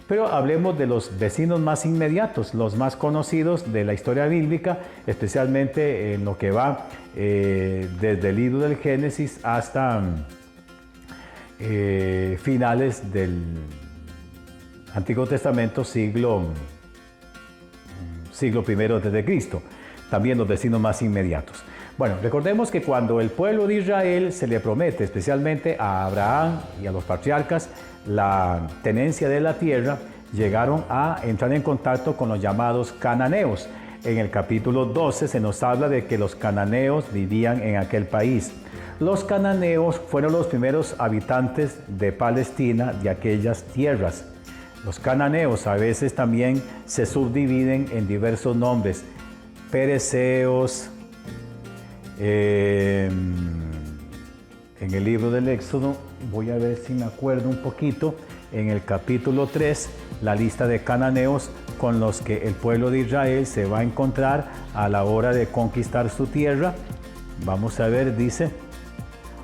Pero hablemos de los vecinos más inmediatos, los más conocidos de la historia bíblica, especialmente en lo que va desde el libro del Génesis hasta finales del Antiguo Testamento, siglo I desde Cristo, también los vecinos más inmediatos. Bueno, recordemos que cuando el pueblo de Israel se le promete, especialmente a Abraham y a los patriarcas, la tenencia de la tierra, llegaron a entrar en contacto con los llamados cananeos. En el capítulo 12 se nos habla de que los cananeos vivían en aquel país. Los cananeos fueron los primeros habitantes de Palestina, de aquellas tierras. Los cananeos a veces también se subdividen en diversos nombres: pereceos. En el libro del Éxodo, voy a ver si me acuerdo un poquito, en el capítulo 3, la lista de cananeos con los que el pueblo de Israel se va a encontrar a la hora de conquistar su tierra. Vamos a ver, dice: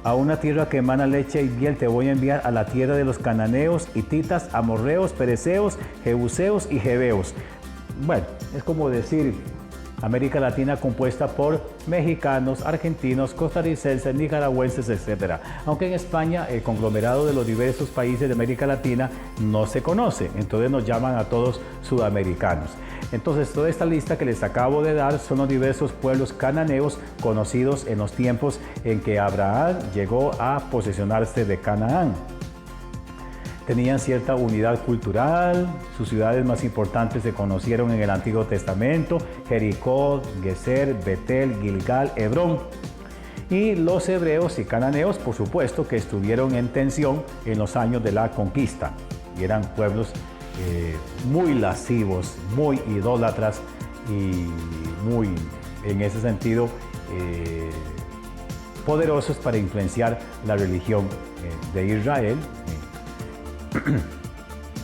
a una tierra que emana leche y miel te voy a enviar, a la tierra de los cananeos, hititas, amorreos, pereceos, jebuseos y jebeos. Bueno, es como decir América Latina compuesta por mexicanos, argentinos, costarricenses, nicaragüenses, etc. Aunque en España el conglomerado de los diversos países de América Latina no se conoce, entonces nos llaman a todos sudamericanos. Entonces toda esta lista que les acabo de dar son los diversos pueblos cananeos conocidos en los tiempos en que Abraham llegó a posesionarse de Canaán. Tenían cierta unidad cultural, sus ciudades más importantes se conocieron en el Antiguo Testamento: Jericó, Geser, Betel, Gilgal, Hebrón. Y los hebreos y cananeos, por supuesto, que estuvieron en tensión en los años de la conquista. Y eran pueblos muy lascivos, muy idólatras y muy, en ese sentido, poderosos para influenciar la religión de Israel.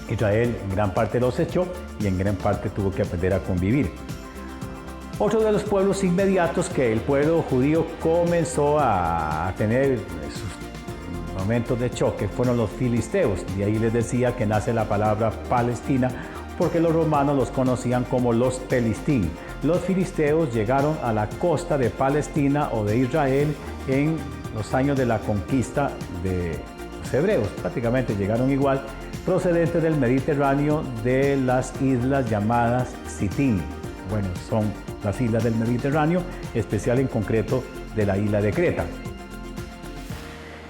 Israel en gran parte los echó y en gran parte tuvo que aprender a convivir. Otro de los pueblos inmediatos que el pueblo judío comenzó a tener sus momentos de choque fueron los filisteos. Y ahí les decía que nace la palabra Palestina, porque los romanos los conocían como los Pelistín. Los filisteos llegaron a la costa de Palestina o de Israel en los años de la conquista de hebreos, prácticamente llegaron igual, procedentes del Mediterráneo, de las islas llamadas Sitín. Bueno, son las islas del Mediterráneo, especial en concreto de la isla de Creta.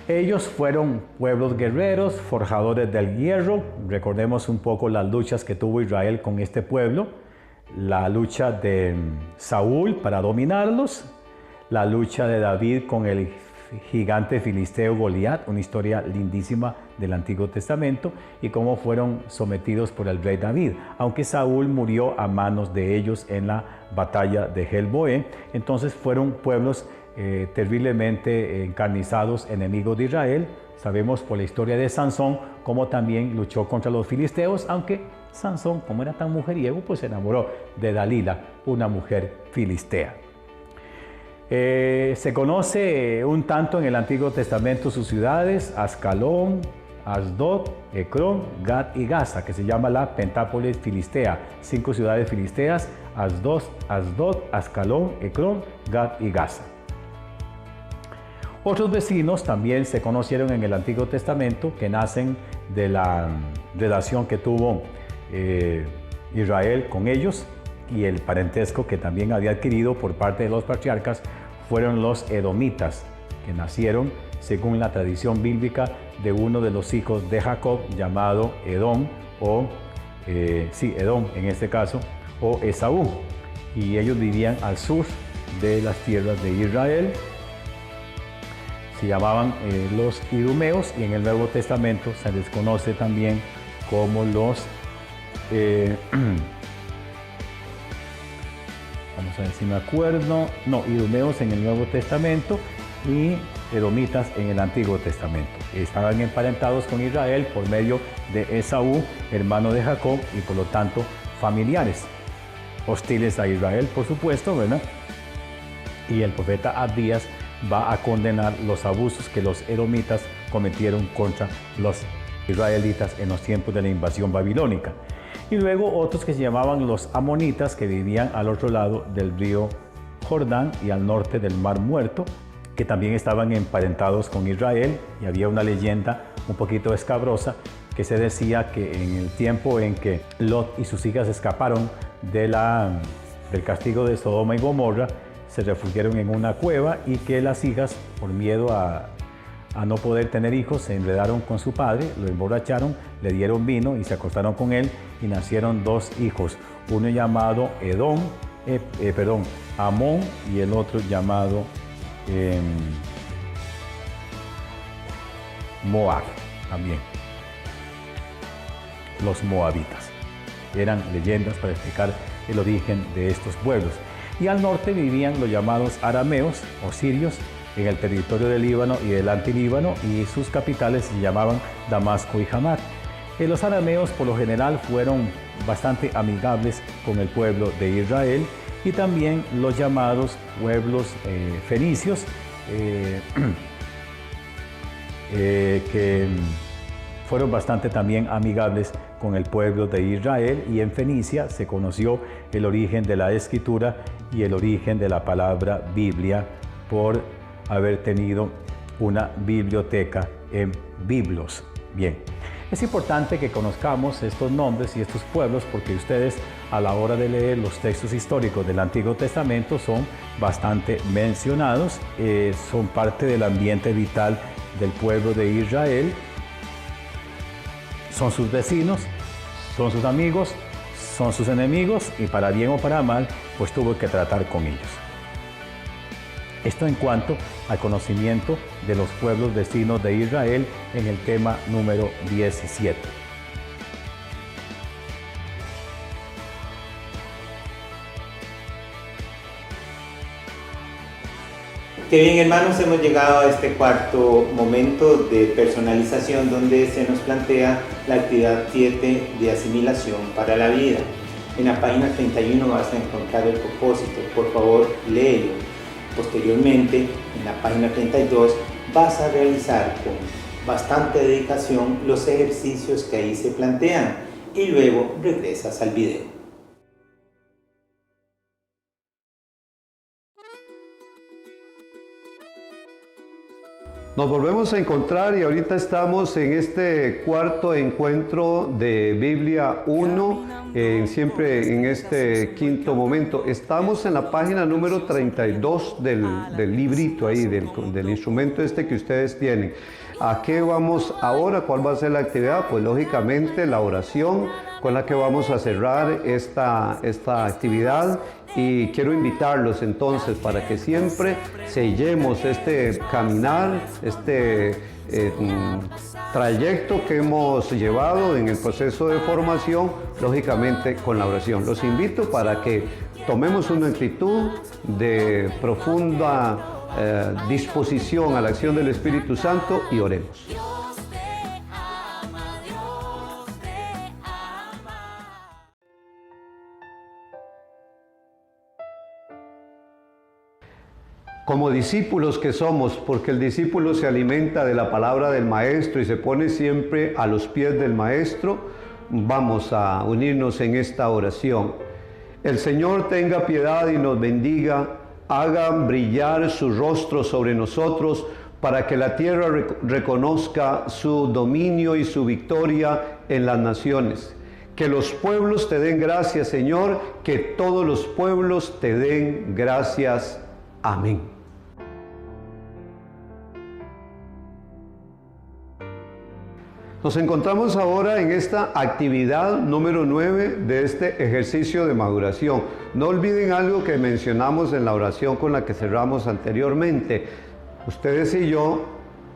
Ellos fueron pueblos guerreros, forjadores del hierro. Recordemos un poco las luchas que tuvo Israel con este pueblo: la lucha de Saúl para dominarlos, la lucha de David con el gigante filisteo Goliat, una historia lindísima del Antiguo Testamento, y cómo fueron sometidos por el rey David, aunque Saúl murió a manos de ellos en la batalla de Gelboé. Entonces fueron pueblos terriblemente encarnizados, enemigos de Israel. Sabemos por la historia de Sansón cómo también luchó contra los filisteos, aunque Sansón, como era tan mujeriego, pues se enamoró de Dalila, una mujer filistea. Se conoce un tanto en el Antiguo Testamento sus ciudades: Ascalón, Asdod, Ecrón, Gad y Gaza, que se llama la Pentápolis Filistea. 5 ciudades filisteas: Asdod, Ascalón, Ecrón, Gad y Gaza. Otros vecinos también se conocieron en el Antiguo Testamento, que nacen de la relación que tuvo Israel con ellos, y el parentesco que también había adquirido por parte de los patriarcas fueron los edomitas, que nacieron, según la tradición bíblica, de uno de los hijos de Jacob, llamado Edom, Edom en este caso, o Esaú. Y ellos vivían al sur de las tierras de Israel. Se llamaban los idumeos, y en el Nuevo Testamento se les conoce también como los vamos a ver si me acuerdo, idumeos en el Nuevo Testamento y edomitas en el Antiguo Testamento. Estaban emparentados con Israel por medio de Esaú, hermano de Jacob, y por lo tanto familiares, hostiles a Israel, por supuesto, ¿verdad? Y el profeta Abdías va a condenar los abusos que los edomitas cometieron contra los israelitas en los tiempos de la invasión babilónica. Y luego otros que se llamaban los amonitas, que vivían al otro lado del río Jordán y al norte del Mar Muerto, que también estaban emparentados con Israel. Y había una leyenda un poquito escabrosa que se decía que en el tiempo en que Lot y sus hijas escaparon del castigo de Sodoma y Gomorra, se refugiaron en una cueva, y que las hijas, por miedo a no poder tener hijos, se enredaron con su padre, lo emborracharon, le dieron vino y se acostaron con él, y nacieron 2 hijos, uno llamado Amón, y el otro llamado Moab también. Los moabitas eran leyendas para explicar el origen de estos pueblos. Y al norte vivían los llamados arameos o sirios, en el territorio del Líbano y del Antilíbano, y sus capitales se llamaban Damasco y Hamat. Los arameos por lo general fueron bastante amigables con el pueblo de Israel, y también los llamados pueblos fenicios, que fueron bastante también amigables con el pueblo de Israel. Y en Fenicia se conoció el origen de la escritura y el origen de la palabra Biblia, por haber tenido una biblioteca en Biblos. Bien, es importante que conozcamos estos nombres y estos pueblos, porque ustedes, a la hora de leer los textos históricos del Antiguo Testamento, son bastante mencionados, son parte del ambiente vital del pueblo de Israel, son sus vecinos, son sus amigos, son sus enemigos, y para bien o para mal, pues tuvo que tratar con ellos. Esto en cuanto al conocimiento de los pueblos vecinos de Israel en el tema número 17. Qué bien, hermanos, hemos llegado a este cuarto momento de personalización, donde se nos plantea la actividad 7 de asimilación para la vida. En la página 31 vas a encontrar el propósito, por favor léelo. Posteriormente, en la página 32 vas a realizar con bastante dedicación los ejercicios que ahí se plantean, y luego regresas al video. Nos volvemos a encontrar, y ahorita estamos en este cuarto encuentro de Biblia 1, siempre en este quinto momento. Estamos en la página número 32 del librito ahí, del instrumento este que ustedes tienen. ¿A qué vamos ahora? ¿Cuál va a ser la actividad? Pues lógicamente la oración con la que vamos a cerrar esta actividad. Y quiero invitarlos entonces para que siempre sellemos este caminar, este trayecto que hemos llevado en el proceso de formación, lógicamente con la oración. Los invito para que tomemos una actitud de profunda disposición a la acción del Espíritu Santo y oremos. como discípulos que somos, porque el discípulo se alimenta de la palabra del maestro y se pone siempre a los pies del maestro, vamos a unirnos en esta oración. El Señor tenga piedad y nos bendiga, haga brillar su rostro sobre nosotros, para que la tierra reconozca su dominio y su victoria en las naciones. Que los pueblos te den gracias, Señor, que todos los pueblos te den gracias. Amén. Nos encontramos ahora en esta actividad número 9 de este ejercicio de maduración. No olviden algo que mencionamos en la oración con la que cerramos anteriormente. Ustedes y yo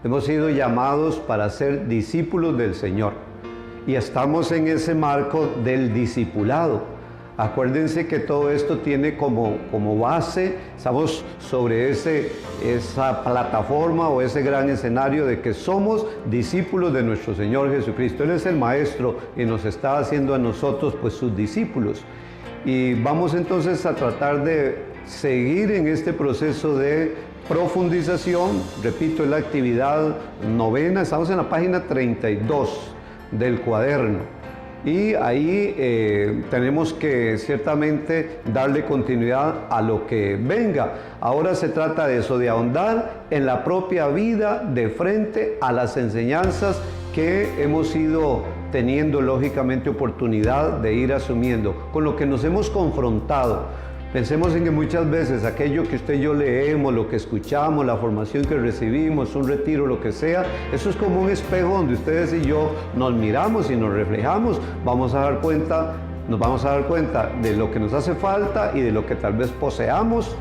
hemos sido llamados para ser discípulos del Señor y estamos en ese marco del discipulado. Acuérdense que todo esto tiene como base, estamos sobre esa plataforma o ese gran escenario de que somos discípulos de nuestro Señor Jesucristo. Él es el Maestro y nos está haciendo a nosotros pues sus discípulos. Y vamos entonces a tratar de seguir en este proceso de profundización. Repito, es la actividad 9, estamos en la página 32 del cuaderno. Y ahí tenemos que ciertamente darle continuidad a lo que venga. Ahora se trata de eso, de ahondar en la propia vida de frente a las enseñanzas que hemos ido teniendo lógicamente oportunidad de ir asumiendo, con lo que nos hemos confrontado. Pensemos en que muchas veces aquello que usted y yo leemos, lo que escuchamos, la formación que recibimos, un retiro, lo que sea, eso es como un espejo donde ustedes y yo nos miramos y nos reflejamos. Nos vamos a dar cuenta de lo que nos hace falta y de lo que tal vez poseamos.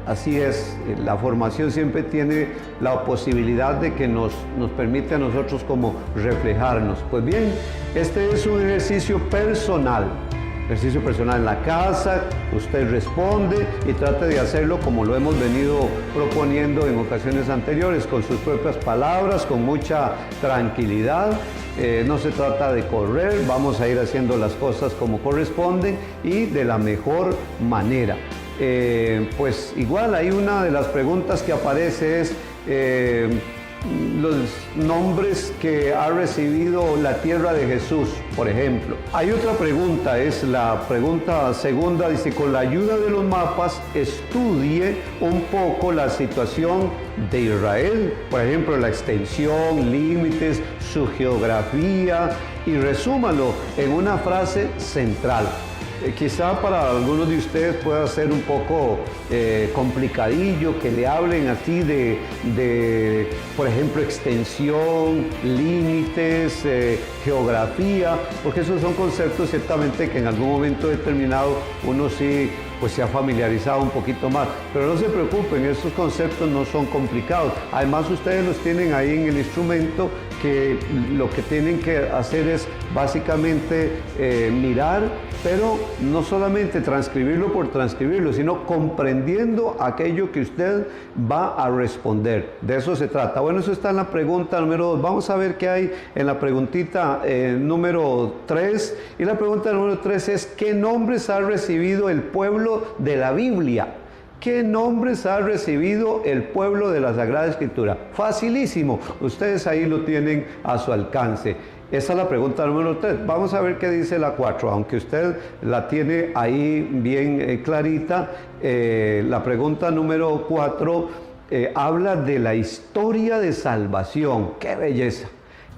Así es, la formación siempre tiene la posibilidad de que nos permite a nosotros como reflejarnos. Pues bien, este es un ejercicio personal en la casa. Usted responde y trate de hacerlo como lo hemos venido proponiendo en ocasiones anteriores, con sus propias palabras, con mucha tranquilidad. No se trata de correr, vamos a ir haciendo las cosas como corresponden y de la mejor manera. Pues igual hay una de las preguntas que aparece es los nombres que ha recibido la tierra de Jesús, por ejemplo. Hay otra pregunta, es la pregunta segunda, dice: con la ayuda de los mapas, estudie un poco la situación de Israel, por ejemplo, la extensión, límites, su geografía, y resúmalo en una frase central. Quizá para algunos de ustedes pueda ser un poco complicadillo que le hablen así de, por ejemplo, extensión, límites, geografía, porque esos son conceptos ciertamente que en algún momento determinado uno sí pues se ha familiarizado un poquito más. Pero no se preocupen, estos conceptos no son complicados. Además, ustedes los tienen ahí en el instrumento, que lo que tienen que hacer es básicamente mirar, pero no solamente transcribirlo por transcribirlo, sino comprendiendo aquello que usted va a responder. De eso se trata. Bueno, eso está en la pregunta número 2. Vamos a ver qué hay en la preguntita número 3. Y la pregunta número 3 es: ¿qué nombres ha recibido el pueblo de la Biblia? ¿Qué nombres ha recibido el pueblo de la Sagrada Escritura? Facilísimo, ustedes ahí lo tienen a su alcance. Esa es la pregunta número 3. Vamos a ver qué dice la 4, aunque usted la tiene ahí bien clarita. La pregunta número 4 habla de la historia de salvación. ¡Qué belleza!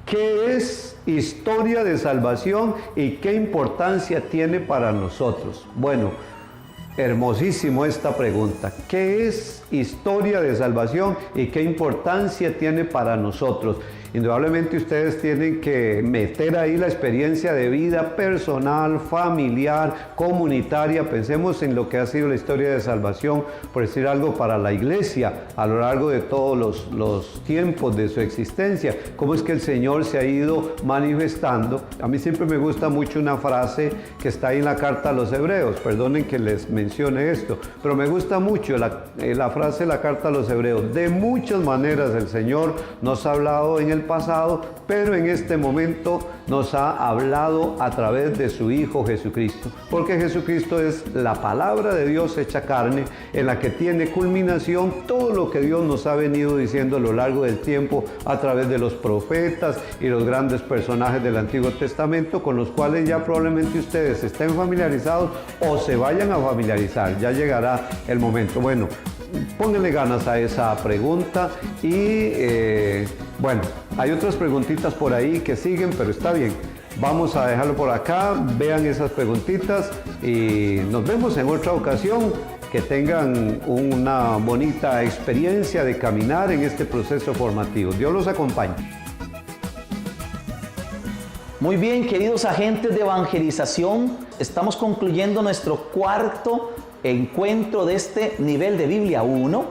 ¿Qué es historia de salvación y qué importancia tiene para nosotros? Bueno, hermosísimo esta pregunta. ¿Qué es historia de salvación y qué importancia tiene para nosotros? Indudablemente ustedes tienen que meter ahí la experiencia de vida personal, familiar, comunitaria. Pensemos en lo que ha sido la historia de salvación, por decir algo, para la iglesia a lo largo de todos los tiempos de su existencia. Cómo es que el Señor se ha ido manifestando. A mí siempre me gusta mucho una frase que está ahí en la carta a los Hebreos. Perdonen que les mencione esto, pero me gusta mucho la frase de la carta a los Hebreos. De muchas maneras el Señor nos ha hablado en el pasado, pero en este momento nos ha hablado a través de su Hijo Jesucristo, porque Jesucristo es la palabra de Dios hecha carne, en la que tiene culminación todo lo que Dios nos ha venido diciendo a lo largo del tiempo a través de los profetas y los grandes personajes del Antiguo Testamento, con los cuales ya probablemente ustedes estén familiarizados o se vayan a familiarizar. Ya llegará el momento. Bueno, pónganle ganas a esa pregunta y bueno, hay otras preguntitas por ahí que siguen, pero está bien. Vamos a dejarlo por acá, vean esas preguntitas y nos vemos en otra ocasión. Que tengan una bonita experiencia de caminar en este proceso formativo. Dios los acompañe. Muy bien, queridos agentes de evangelización, estamos concluyendo nuestro cuarto encuentro de este nivel de Biblia 1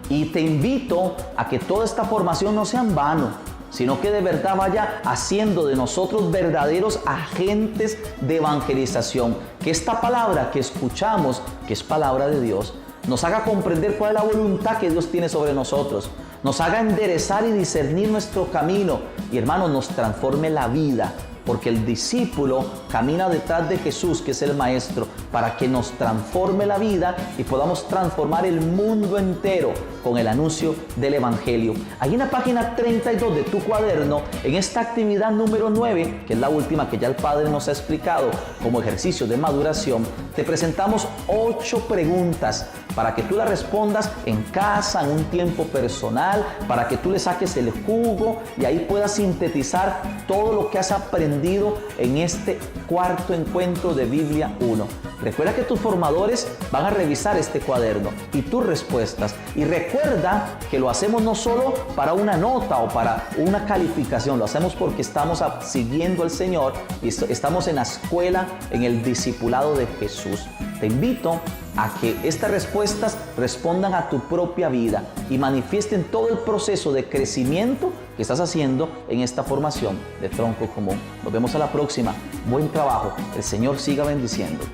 y te invito a que toda esta formación no sea en vano, sino que de verdad vaya haciendo de nosotros verdaderos agentes de evangelización. Que esta palabra que escuchamos, que es palabra de Dios, nos haga comprender cuál es la voluntad que Dios tiene sobre nosotros, nos haga enderezar y discernir nuestro camino y, hermanos, nos transforme la vida. Porque el discípulo camina detrás de Jesús, que es el Maestro, para que nos transforme la vida y podamos transformar el mundo entero con el anuncio del Evangelio. Ahí en la página 32 de tu cuaderno, en esta actividad número 9, que es la última que ya el Padre nos ha explicado como ejercicio de maduración, te presentamos 8 preguntas para que tú las respondas en casa, en un tiempo personal, para que tú le saques el jugo y ahí puedas sintetizar todo lo que has aprendido en este cuarto encuentro de Biblia 1. Recuerda que tus formadores van a revisar este cuaderno y tus respuestas. Y recuerda que lo hacemos no solo para una nota o para una calificación, lo hacemos porque estamos siguiendo al Señor y estamos en la escuela, en el discipulado de Jesús. Te invito a que estas respuestas respondan a tu propia vida y manifiesten todo el proceso de crecimiento que estás haciendo en esta formación de tronco común. Nos vemos a la próxima. Buen trabajo. El Señor siga bendiciendo.